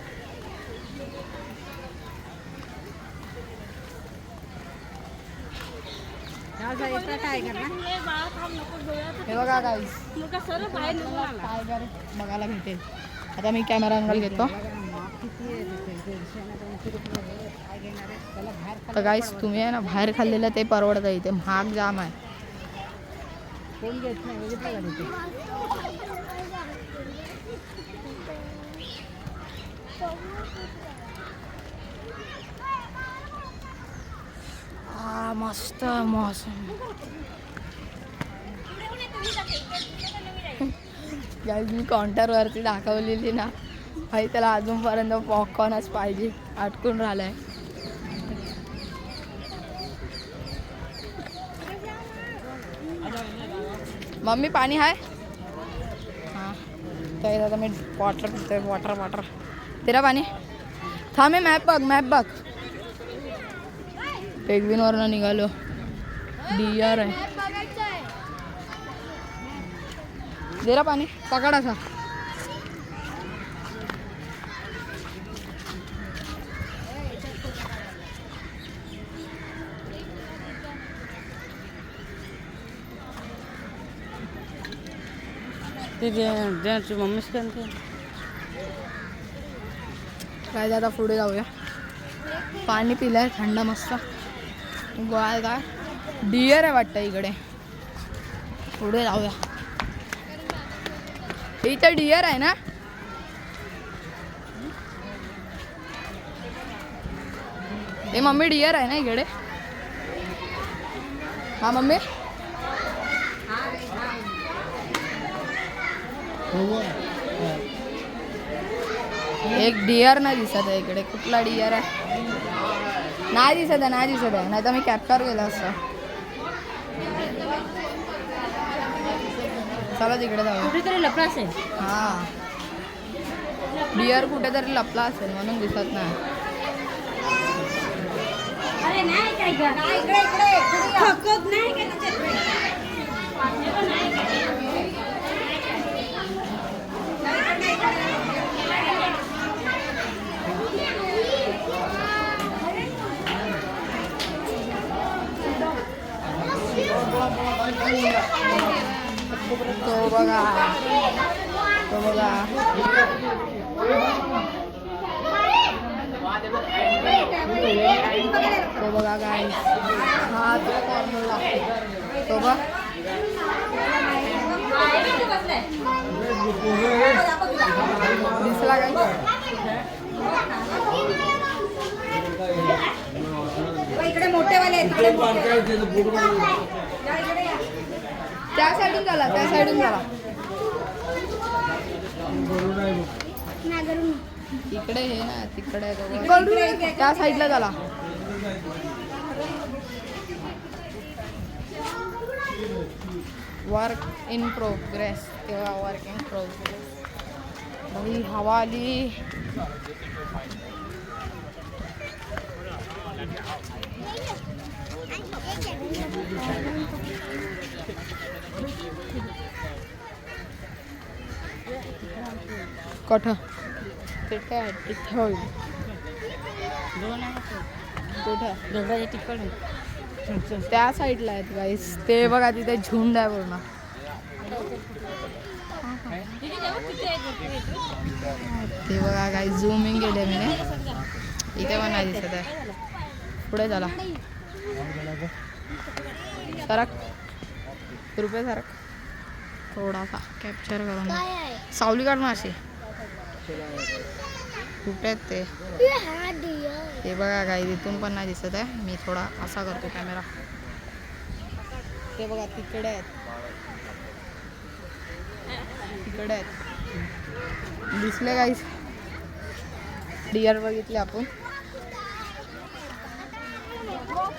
काय करणार? हे बघा गाईस टायगर बघायला भेटेल. आता मी कॅमेरा अँगल घेतो. तर गाईस तुम्ही आहे ना बाहेर खाल्लेलं ते परवडतं. इथे महाग जाम आहे. कोण घेत नाही बघितलं का तिथे? हा मस्त मौसम. गाईस मी काउंटरवरती दाखवलेली ना भाई त्याला अजूनपर्यंत पॉपकॉर्नच पाहिजे. अटकून राहिलाय. मम्मी पाणी आहे? हां तर आता मी वॉटर पितोय. वॉटर तेरा पाणी. थांब मी मॅप बघ. पेगविनवरनं निघालो. डिअर आहे. तेरा पाणी पकड असा. ते मम्मीच करते. काय आता पुढे जाऊया. पाणी पिलंय थंड मस्त. गोळा काय डिअर आहे वाटतं इकडे. पुढे जाऊया. इथं डिअर आहे ना. हे मम्मी डिअर आहे ना इकडे. हा मम्मी. एक डिअर नाही दिसत आहे इकडे. कुठला डिअर आहे? नाही दिसत आहे, नाही दिसत आहे. नाही तर मी कॅप्चर केलं असतं. चला तिकडे जाऊ. कुठेतरी लपला असेल. हा डिअर कुठेतरी लपला असेल म्हणून दिसत नाही. अरे नाही काय ग. इकडे खकत नाही काय त्याच्यात. तो बघा, तो बघा. तो बघा गाईस. हा तो कॉर्नरला. तो बघ. दिसला काय? इकडे मोठेवाले आहेत. त्या साईडून झाला, त्या साईडून झाला. इकडे हे ना, तिकडे त्या साईडला झाला. Work in progress. तेव्हा वर्क इन प्रोग्रेस. भाई हवा आली. कठ तिथे आहे, तिथे होईल. कुठं? त्या साईडला आहेत गाईस. ते बघा तिथे झुंड आहे पूर्ण. ते बघा गाईस. झूमिंग केले मी. इथे पण नाही दिसत आहे. पुढे झाला. सरक रुपये सरक. थोडासा कॅप्चर करून. सावली काढून अशी. कुठे आहेत ते? ते बघा काही इथून पण नाही दिसत आहे. मी थोडा असा करतो कॅमेरा. ते बघा तिकडे आहेत, तिकडे आहेत. दिसले गाईस. डिअर बघितले आपण.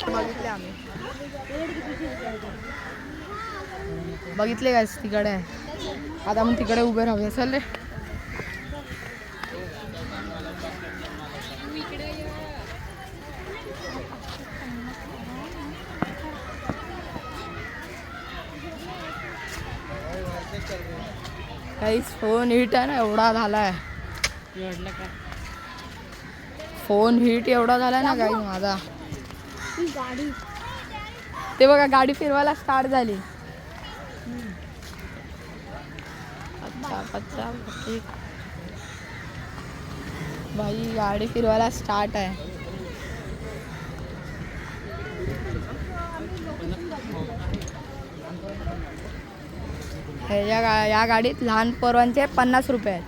बघितले आम्ही. बघितले गाईस तिकडे आहे. आता आपण तिकडे उभे राहूया. चल रे. काहीच फोन हीट आहे ना एवढा झालाय. फोन हीट एवढा झालाय ना काही माझा. ते बघा गाडी फिरवायला स्टार्ट झाली. अच्छा भाई गाडी फिरवायला स्टार्ट आहे. या गाडीत लहान पोरांचे 50 रुपये आहेत.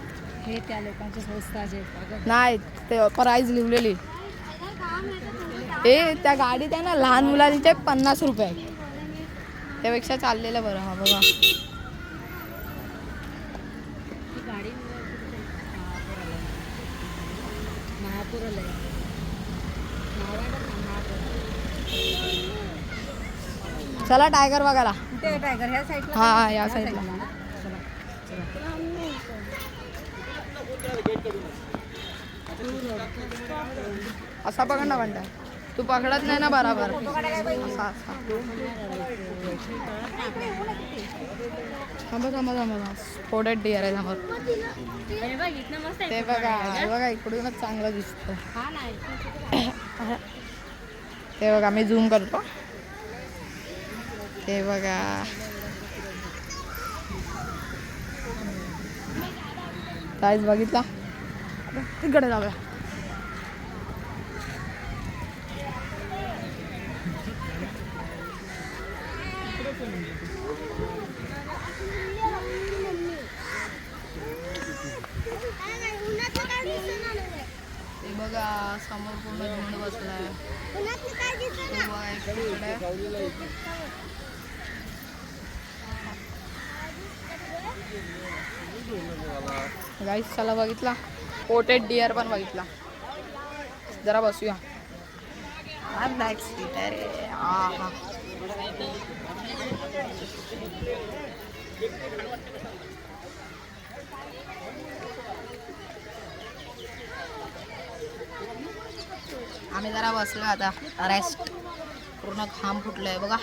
हे त्या लोकांचे स्वस्ताचे नाही ते प्राईज लिहिलेली. हे त्या गाडीत आहे ना लहान मुलांचे 50 रुपये आहेत. त्यापेक्षा चाललेलं बरं. हा बघा चला टायगर बघायला. कुठे टायगर? ह्या साईडला. हा या साईडला. असा पकड ना म्हणता. तू पकडत नाही ना बराबर. असा असा. थांबा थांबा थांबा. स्पोर्टेड डिअर आहे समोर. ते बघा, हे बघा इकडूनच चांगलं दिसतं. ते बघा मी झूम करतो. ते बघा काहीच बघितला. तिकडे जाऊया. समोर पूर्ण झुंड बसलाय. तो बघा इकडे. गाईस चला बघितला. पोटेड डिअर पण बघितला. जरा बसूया. बॅक सीट अरे हा. आम्ही जरा बसलो आता रेस्ट. पूर्ण घाम फुटलोय बघा.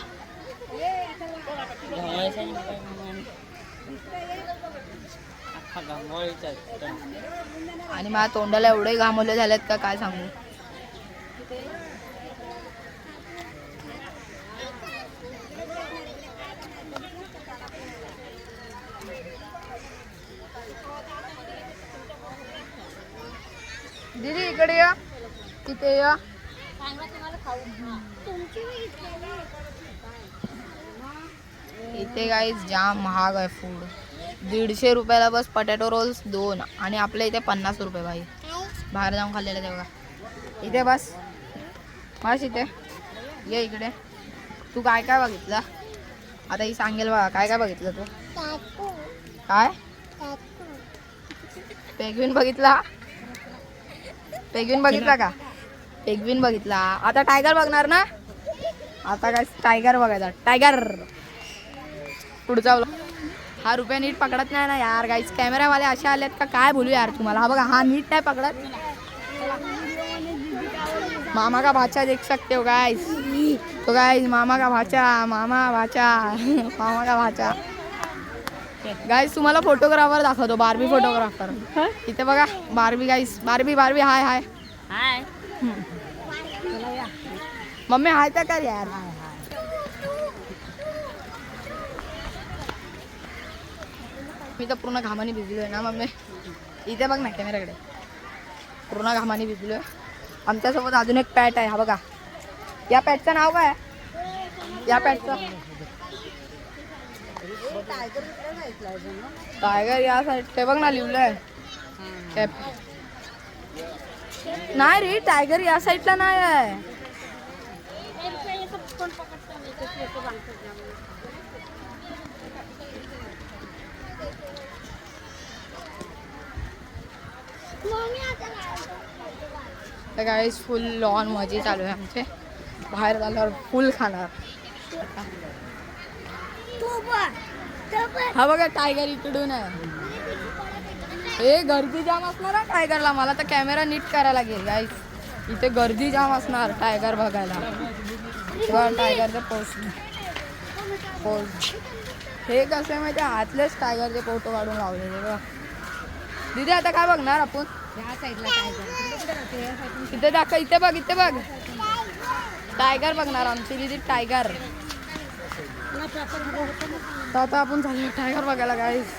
आणि माझ्या तोंडाला एवढे घामवले झालेत का काय सांगू. दीदी इकडे या. तिथे या. इथे गाईज जाम महाग आहे फूड. 150 रुपयाला बस पटॅटो रोल्स 2 आणि आपल्या इथे 50 रुपये. भाई बाहेर जाऊन खाल्लेलं तेव्हा. इथे बस इथे ये इकडे. तू काय काय बघितलं आता ही सांगेल बघा. काय काय बघितलं तू. काय पेंग्विन बघितला. पेंग्विन बघितला का. पेंग्विन बघितला. आता टायगर बघणार ना. आता काय टायगर बघायचा. टायगर पुढचा. हा रुपया नीट पकडत नाही ना यार. गाईस कॅमेरावाले असे आलेत का काय बोलू यार तुम्हाला. हा बघा हा नीट नाही पकडत. मामा का भाचा देख सकते हो गाइस. तो गाइस मामा का भाचा. मामा का भाचा. गाइस तुम्हाला फोटोग्राफर दाखवतो. Barbie photographer. इथे बघा बार्बी गाइस. बार्बी हाय हाय हाय. मम्मी हाय तर कर यार. मी तर पूर्ण घामाने भिजलोय ना मम्मी. इथे बघ ना कॅमेराकडे. पूर्ण घामाने भिजलोय. आमच्यासोबत अजून एक पॅट आहे. हा बघा. या पॅटचं नाव काय. या पॅटचं टायगर या साईड. ते बघ ना लिहिलंय. नाही रे टायगर या साईडला नाही आहे. गाईस फुल लॉन मजे चालू आहे आमचे. बाहेर झाल्यावर फुल खाणार. हा बघा टायगर इकडून आहे. हे गर्दी जाम असणार ना टायगरला. मला तर कॅमेरा नीट करायला लागेल गाईस. इथे गर्दी जाम असणार टायगर बघायला. टायगरचे पोस्ट हे कसे माहिती आतलेच टायगरचे फोटो काढून लावलेले बघा. दीदी आता काय बघणार आपण. इथे दाखव. इथे बघ. इथे बघ टायगर बघणार आमची दीदी. टायगर आता आपण चाललो टायगर बघायला गाईस.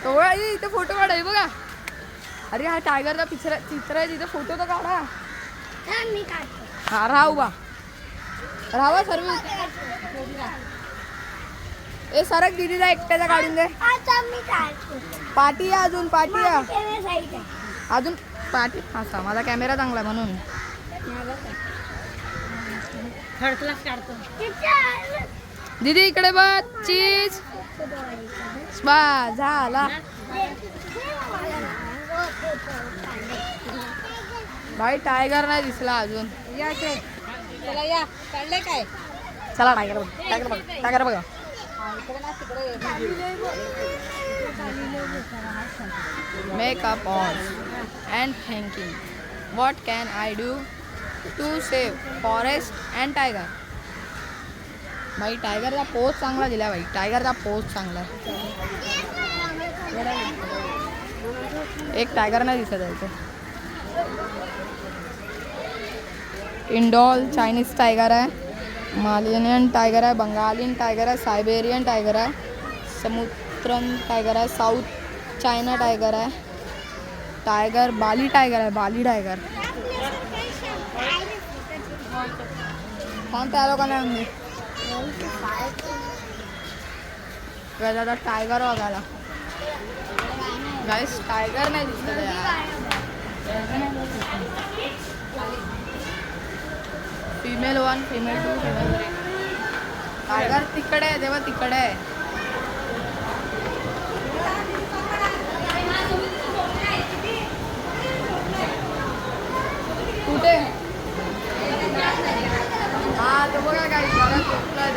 तो इथे फोटो काढाय बघा. अरे हा टायगरचा चित्र आहे तिथे. फोटो तर काढा. हा राहू बा राहा सर्व. ए सरक दीदीला एकट्याचा काढून दे. पाठी आहे अजून. पाठी आहे अजून. पाठी असा माझा कॅमेरा चांगला म्हणून. दीदी इकडे बघ. चीज बा झाला. भाई टायगर नाही दिसला अजून. चला टायगर बघ. टायगर बघा. Make a pause and thinking. What can I do to save forest and tiger? भाई टायगरचा पोज चांगला दिला. भाई टायगरचा पोज चांगला. एक टायगर नाही दिसत आहे इथे. इंडोल चायनीज टायगर आहे. मालियन टायगर आहे. बंगालियन टायगर आहे. सायबेरियन टायगर आहे. समुद्रन टायगर आहे. साऊथ चायना टायगर आहे. टायगर बाली टायगर आहे. बाली टायगर कोण त्या लोकांना म्हणजे टायगर बघायला गाईस टायगर नाही दिसत यार. Female 1 female 2 female 3. टायगर तिकडे आहे तेव्हा तिकडे आहे. कुठे हा तो बघा काय घरात झोपलाय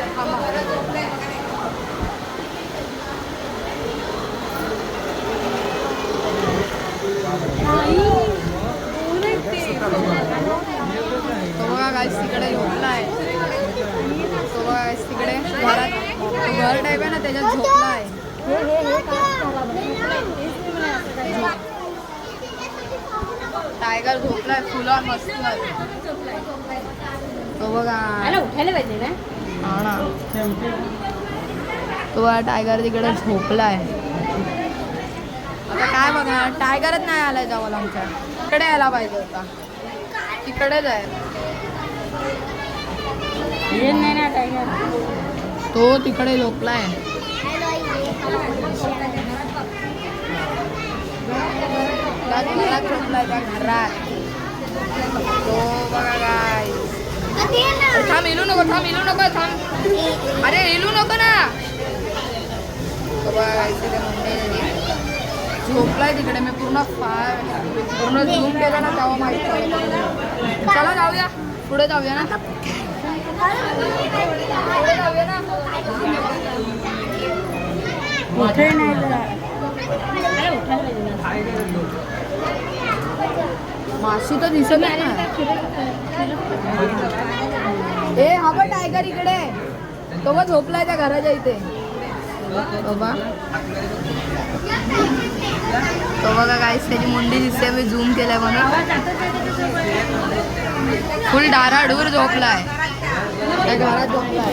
तो बघा गाईस तिकडे झोपलाय. तो बघा गाईस तिकडे घरात घर टाईप आहे ना त्याच्यात झोपलाय. टायगर झोपलाय फुला मस्त. तो बघा उठायला पाहिजे ना. हा ना तो बघा टायगर तिकडे झोपलाय. आता काय बघा टायगरच नाही आलाय जवळ आमच्या. तिकडे यायला पाहिजे होता. तिकडेच आहे नाही ना टायगर. तो तिकडे झोपलाय. घरात झोपलाय त्या घरात. तो बघा काय थांब हिलू नको थांब. अरे हिलू नको ना. तो बघा काय झोपलाय तिकडे. मी पूर्ण झूम केला ना तेव्हा माहित पडलं. चला जाऊया पुढे जाऊया ना. पुढे जाऊया ना. माशी तर दिसत नाही ना. ए हा बघ टायगर इकडे. तो बघ झोपलाय त्या घराच्या इथे. तो बघा गाईस त्याची मुंडी दिसते. मी झूम केलाय म्हणून. फुल डाराडूर झोपलाय त्या घरात झोपलाय.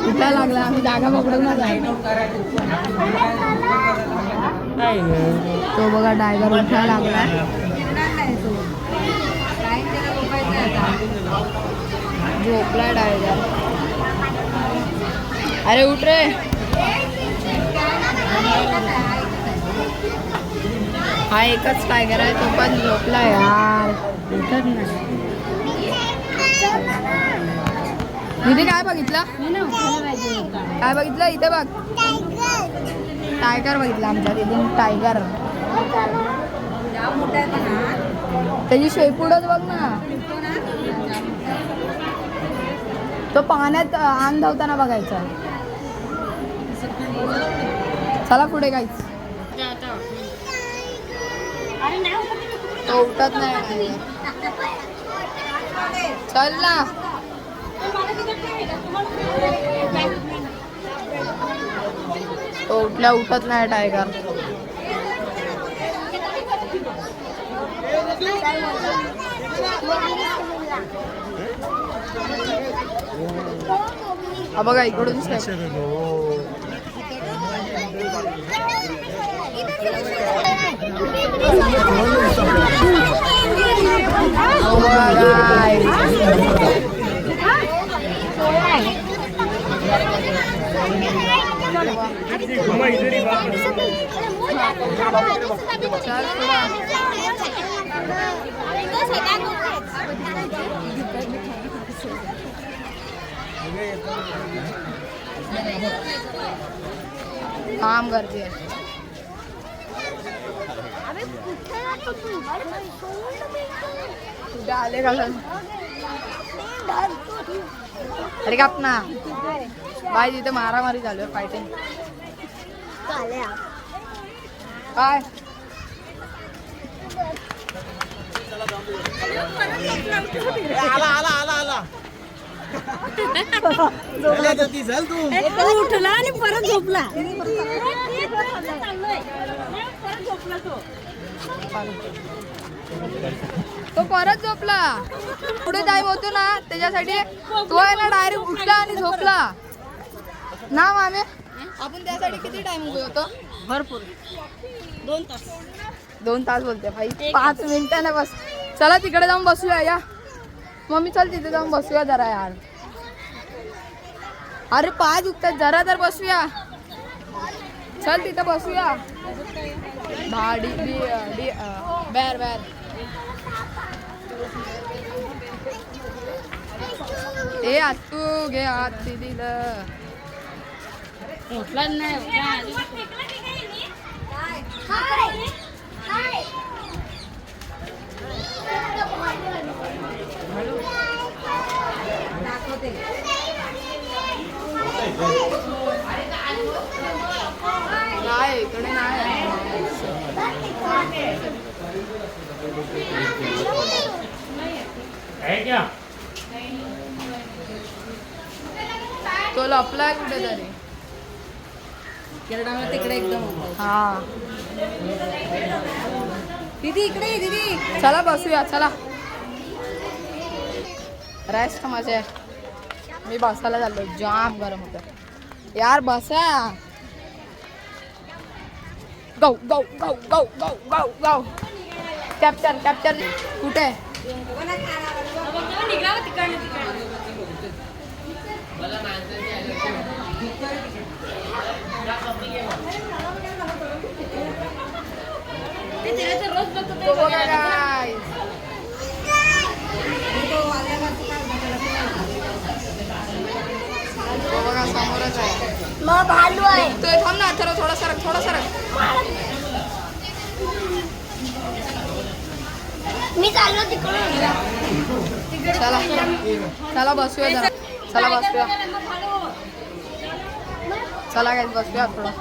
उठायला लागला. आम्ही जागा पकडून तो बघा टायगर उठायला लागला. झोपला टायगर. अरे उठ रे. हा एकच टायगर आहे तो पण झोपला यार. उठत नाही. इथे काय बघितलं. काय बघितलं इथे बघ. टायगर बघितलं आमच्या तिथून. टायगर त्याची शेपूटच बघ ना. तो पाण्यात अंग धावताना बघायचा. चला पुढे काहीच. तो उठत नाही. चल ना. तो उठत नाही टायगर. हा बघा इकडून काम करते. आले का अरे काप ना बाय. तिथे मारामारी चालू आहे. फायटिंग काय उठला आणि परत झोपला. तो परत झोपला. पुढे टाइम होतो ना त्याच्यासाठी तो आहे ना डायरेक्ट उठला आणि झोपला ना. मामे आपण त्यासाठी किती टाइम उभे होतो. भरपूर 2 तास. 2 तास बोलते भाई 5 मिनिटं नाही बस. चला तिकडे जाऊन बसूया या. मम्मी चल तिथे जाऊन बसूया जरा यार. अरे पाय दुखतात जरा तर बसूया. चल तिथे बसूया. बेर ए आतू घे आत दिलं. नाही इकडे नाही. तो लपलाय कुठेतरी. तिकडे एकदम हा दीदी इकडे ये दीदी. चला बसूया चला. रेस्ट मजा आहे. मी बसायला चाललो. जाम गरम होतं यार. बसा. गौ गौ गौ गौ गौ गौ गौ. कॅप्चर कुठे. तो बघा guys. तो बघा समोरच आहे. मग भालू आहे. तो थांब ना थोडा सरक. मी चाललो तिकडून. चला बसूया जरा. चला काय बसूया थोडं.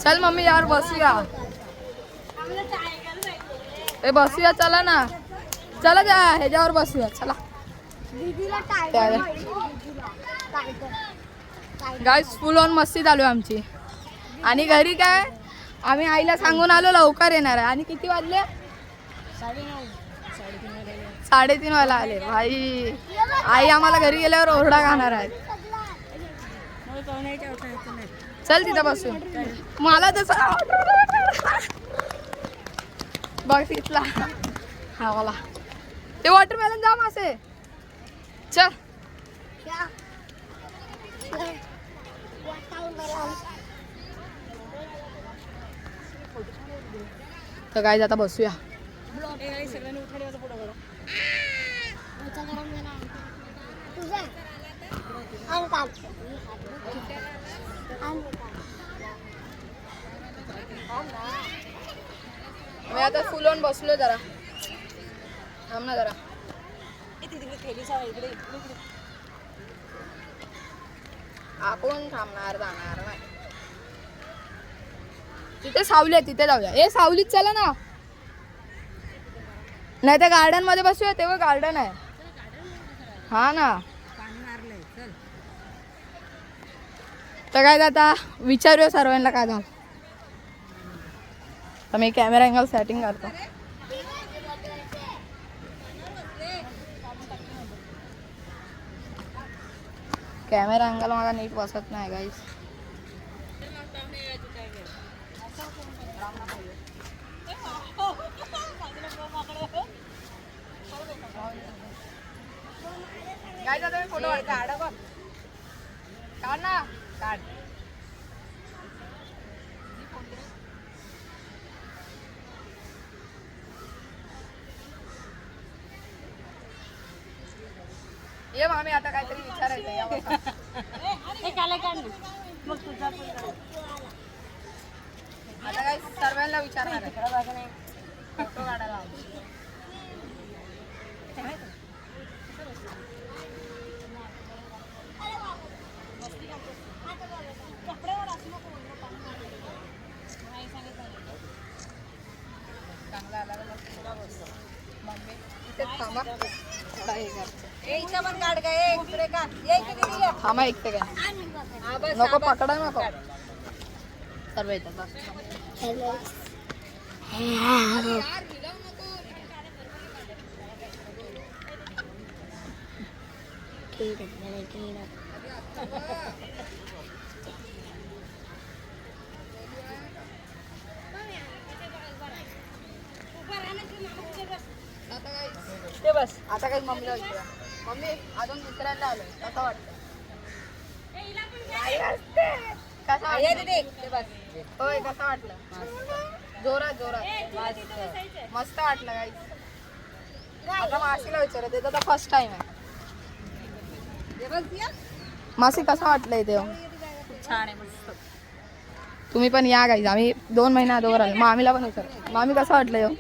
चल मम्मी यार बसूया. ए बसूया चला ना. चला त्या ह्याच्यावर बसूया चला. दीदीला गाईस फुल ऑन मस्ती चालू आहे आमची. आणि घरी काय आम्ही आईला सांगून आलो लवकर येणार आहे. आणि किती वाजले. 3:30 वाजला आले भाई. आई आम्हाला घरी गेल्यावर ओरडा खाणार आहे. चल तिथं बसू. मला तसं बघ तिथला. हा मला ते वॉटरमेलन जाम असे. चल तर काय आता बसूया. मी आता फुल ऑन बसलो जरा. थांब ना जरा. आपण थांबणार जाणार नाही. तिथे सावली आहे तिथे जाऊया. ए सावलीत चला ना. नाही तर गार्डन मध्ये बसूया. तेव्हा गार्डन आहे. हा ना. तर काय आता विचारूया सर्वांना काय झालं. तर मी कॅमेरा अँगल सेटिंग करतो. कॅमेरा अँगल मला नीट बसत नाही गाईस. काय जातो मी फोटो काढ बघ. काढ ना काढ. ये मामी आता काहीतरी विचारायचं या बघा. आता काय सर्वांना विचारणार आहे. फोटो काढायला चांगला आला मम्मी इथेच थांबा. थोडा हे करतो. थांबा एक सेकंड. नको पकडा नको. सर्व येतात बस. आता काय ते बस. आता काही मम्मीला विचारूया. मम्मी अजून दुसऱ्यांदा आलोय कसं वाटतं? कसं ये वाटलं? तिथे ते बस. होय कसं वाटलं? जोरात जोरात मस्त वाटलं काही. आता मासीला विचारत आहे तर फर्स्ट टाइम आहे. ते बस या. मासी कसं वाटलं इथे येऊन? छान आहे मस्त. तुम्ही पण या गाईज. आम्ही 2 महिना अगोदर आलो. मामीला पण विचार. मामी कसं वाटलं येऊन?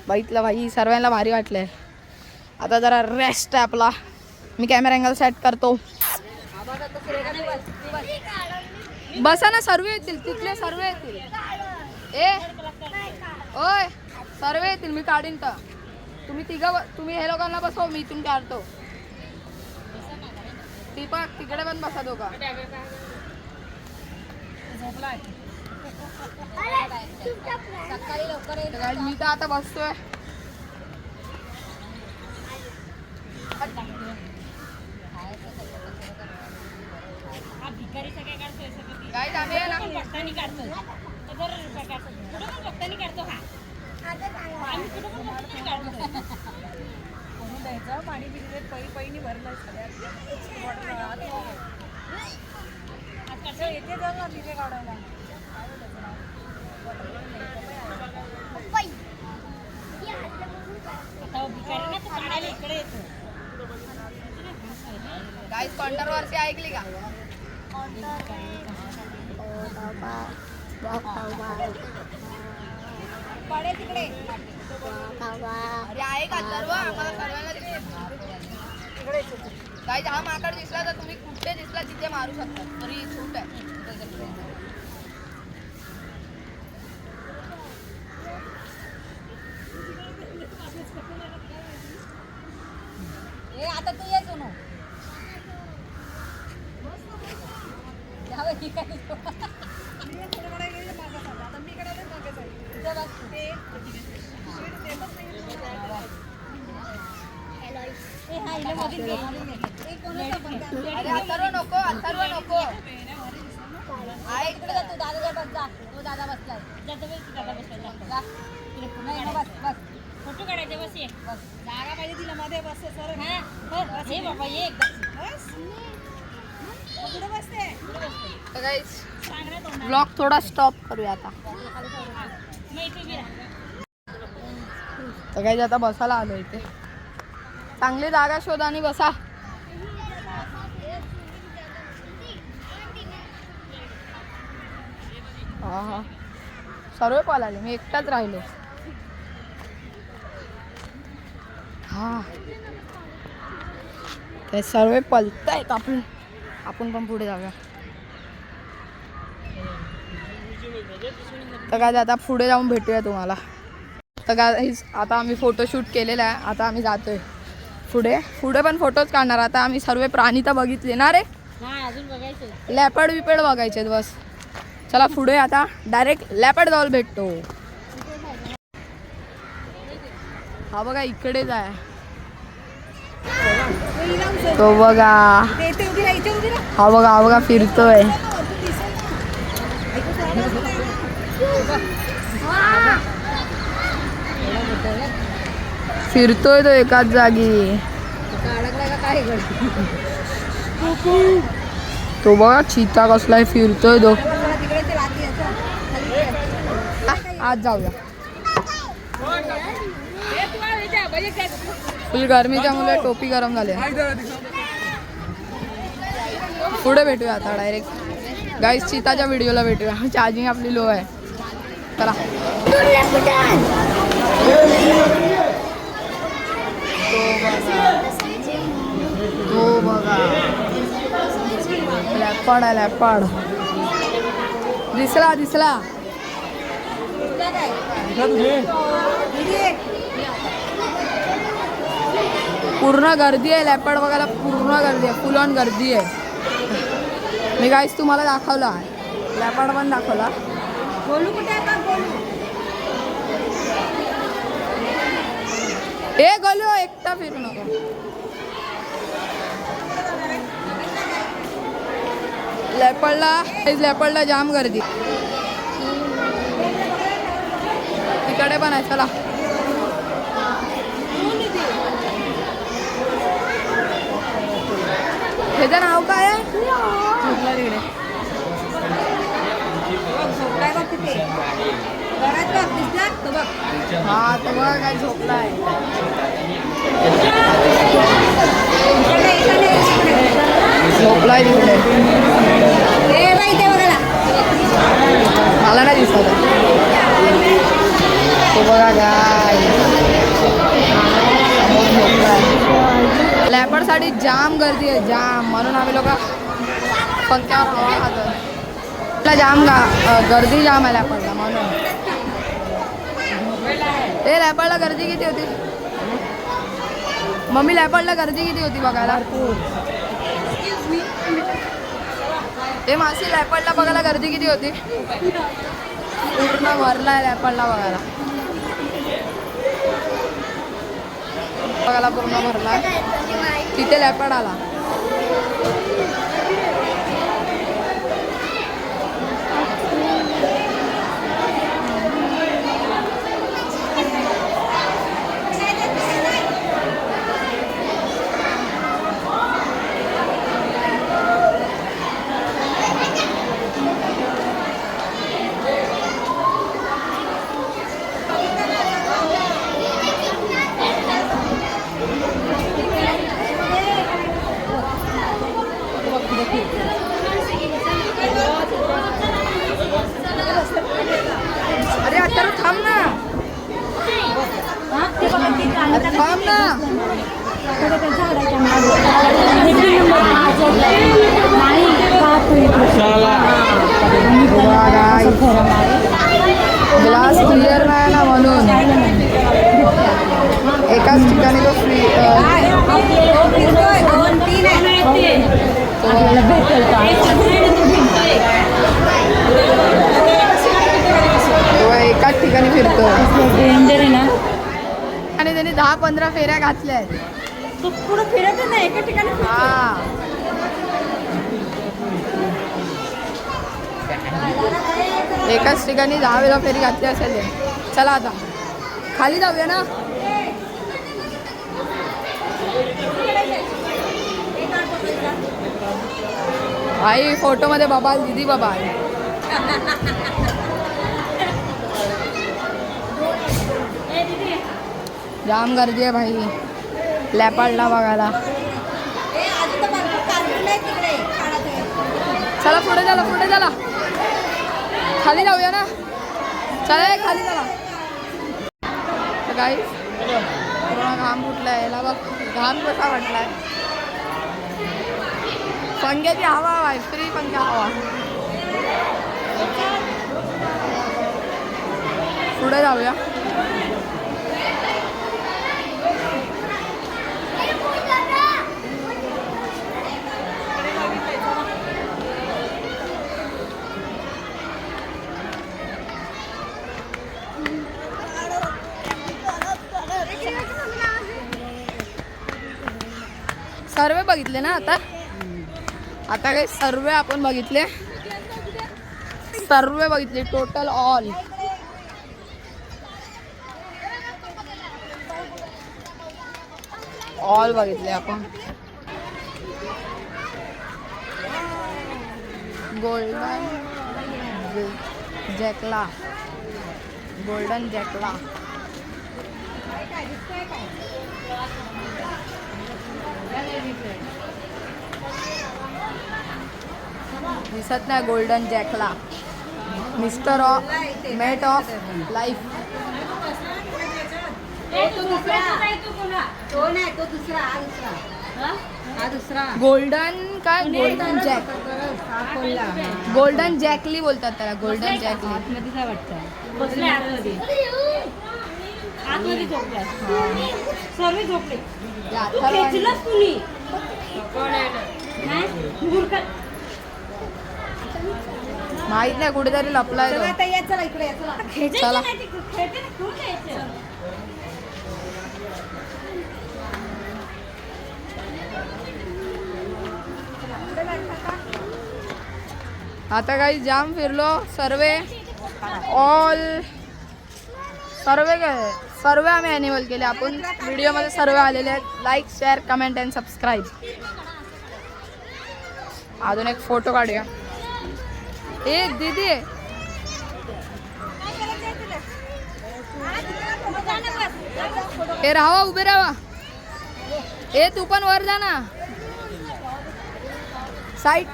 बघितलं भाई सर्वांना भारी वाटलंय. आता जरा रेस्ट आहे आपला. मी कॅमेरा अँगल सेट करतो. बसा ना सर्व येतील तिथले सर्व येतील. ए ओय सर्व येतील मी काढीन तर. तुम्ही हे लोकांना बसव मी इथून काढतो. ती पण तिकडे पण बसा दोघा. सकाळी लवकर ये. मी तर आता बसतोय. गाईज आम्ही आहे ना पाणी पिले पै पैनी भरलं येते जाऊ ना तिथे काढायला. गाईज कॉन्ट्रोवर्सी ऐकली का? पडे तिकडे. अरे आहे का सर्व आम्हाला सर्वांना गाईज हा माकड दिसला तर तुम्ही कुठे दिसला तिथे मारू शकता. तरी सूट आहे. ए आता तू ये सोनू. जाऊ ठीक आहे. अरे अथर्व नको अथर्व नको. आहे तिकडे जा तू. दादा बस जा. तो दादा बसलाय. जा. नाही ना, बस बस. फोटो काढायचे बस ये. बस जागा पाहिजे तिला मध्ये बस सर. हे बाबा ये एकदा. बस कुठे बसते? तर गाईज सांग ना तोंडाला. ब्लॉग थोडा स्टॉप करूया आता. मग इथे उभी राहा. तर गाईज आता बसायला आलो इथे. चांगली जागा शोधा आणि बसा. हा हा सर्व कॉल आले. मी एकटाच राहिलो. हा ते सर्व पलतायत. आपण पण पुढे जाऊया. तर काय आता पुढे जाऊन भेटूया तुम्हाला. तर काय आता आम्ही फोटोशूट केलेला आहे. आता आम्ही जातोय पुढे पण फोटोज काढणार. आता आम्ही सर्व प्राणी तर बघितले ना रे. नाही अजून बघायचं. लॅपड विपेड बघायचे बस. चला पुढे आता डायरेक्ट लॅपड जाऊन भेटतो. हा बघा इकडेच आहे तो बघा. हा बघा फिरतोय. फिरतोय तो एकाच जागी. तो बघा चिता कसलाय फिरतोय तो. आज जाऊया. फुल गरमीच्या मुळे टोपी गरम झाले. पुढे भेटूया आता डायरेक्ट. गाईस चिताच्या व्हिडिओला भेटूया. चार्जिंग आपली लो आहे. चला तो बघा लॅपड आहे लॅपड. दिसला पूर्ण गर्दी आहे. लॅपड बघायला पूर्ण गर्दी आहे. फुल ऑन गर्दी आहे. मी गाईस तुम्हाला दाखवला लॅपड पण दाखवला. बोलू कुठे आहे का बोलू? ए गोलू एकटा फिरू नको. लॅपडला जाम गर्दी. तिकडे पण आहे. चला ह्याचं नाव काय आहे? झोपला तिकडे. झोपलाय बघ तिथे. घरात बघ, दिसला? तो बघ. हा तर बघ काय झोपलाय. झोपलाय तिकडे. ए बाई ते बघायला. मला नाही दिसत. तो बघा काय लॅपडसाठी जाम गर्दी आहे जाम, म्हणून आम्ही लोक पंख्यावर हवा खातो. जाम गर्दी जाम आहे लॅपडला म्हणून. ए लॅपडला गर्दी किती होती मम्मी? लॅपडला गर्दी किती होती बघायला? ए मासी लॅपडला बघायला गर्दी किती होती? पूर्ण भरलाय लॅपडला बघायला. बघायला पूर्ण भरलाय. तिथे लॅपड आला. अरे आता थांब ना. थांब ना. ग्लास क्लिअर नाही ना म्हणून एकाच ठिकाणी तो फ्री. तो एकाच ठिकाणी फिरतो आणि त्यांनी 10-15 फेऱ्या घातल्या आहेत. तू पुढे फिरत नाही एका ठिकाणी. हा एकाच ठिकाणी 10 वेळा फेरी घातली असेल. चला आता खाली जाऊया ना. भाई फोटो मध्ये बबाल दीदी बबाल. जाम गर्दी आहे भाई लॅपडला बघायला. चला पुढे चला पुढे चला खाली जाऊया ना. चला खाली चला. तर काही पूर्ण घाम फुटलाय याला बघ. घाम कसा वाटलाय. पंख्याची हवा आहे फ्री पंखा हवा. पुढे जाऊया. सर्वे बघितले ना आता. आता काही सर्वे आपण बघितले. सर्वे बघितले टोटल ऑल. ऑल बघितले आपण. गोल्डन जॅकला. गोल्डन जॅकला. दिसत नाही गोल्डन जॅकला. Mister of mate of life. Golden काय गोल्डन जॅक. गोल्डन जॅकली बोलतात त्याला. गोल्डन जॅकली. आतमध्ये काय वाटतं बसले आतमध्ये. आतमध्ये झोपलाय सर्व झोपले. खेचलंच तुम्ही. माहित नाही कुठेतरी लपलाय तो. चला आता काही जाम फिरलो. सर्वे ऑल सर्वे काय सर्वे आम्ही ॲनिमल केले. आपण व्हिडिओमध्ये सर्वे आलेले आहेत. Like share comment and subscribe. अजून एक फोटो काढूया. ए दीदी ए राहा उभे राहा. ए तू पण वर जा ना. साईड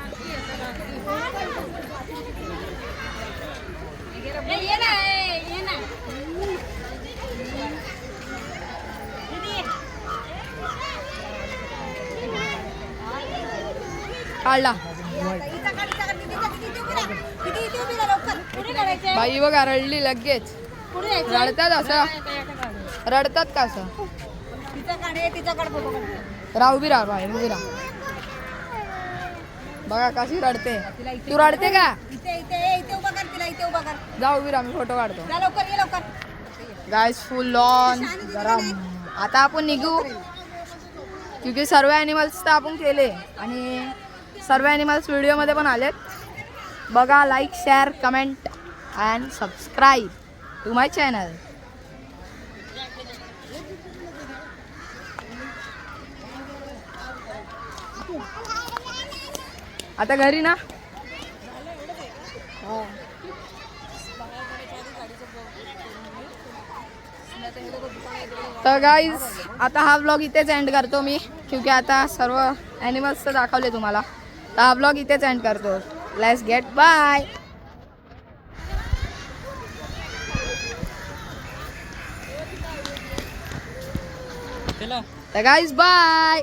ये ना ये ना काढला. बाई बघा रडली लगेच. रडतात असं रडतात का असं. राह उभी राहा बाई उभी राहा. बघा कशी रडते. तू रडते का. जा उभी राहा मी फोटो काढतो. गाइस फुल ऑन गरम. आता आपण निघू क्योंकि सर्व ॲनिमल्स तर आपण केले आणि सर्व ॲनिमल्स व्हिडिओमध्ये पण आलेत. बघा like share comment and subscribe to my channel. आता घरी ना. तर गाईज आता हा व्लॉग इथेच एंड करतो मी क्योंकि आता सर्व ॲनिमल्स तर दाखवले तुम्हाला. तर हा व्लॉग इथेच एंड करतो. Let's get by. तर गाईज बाय.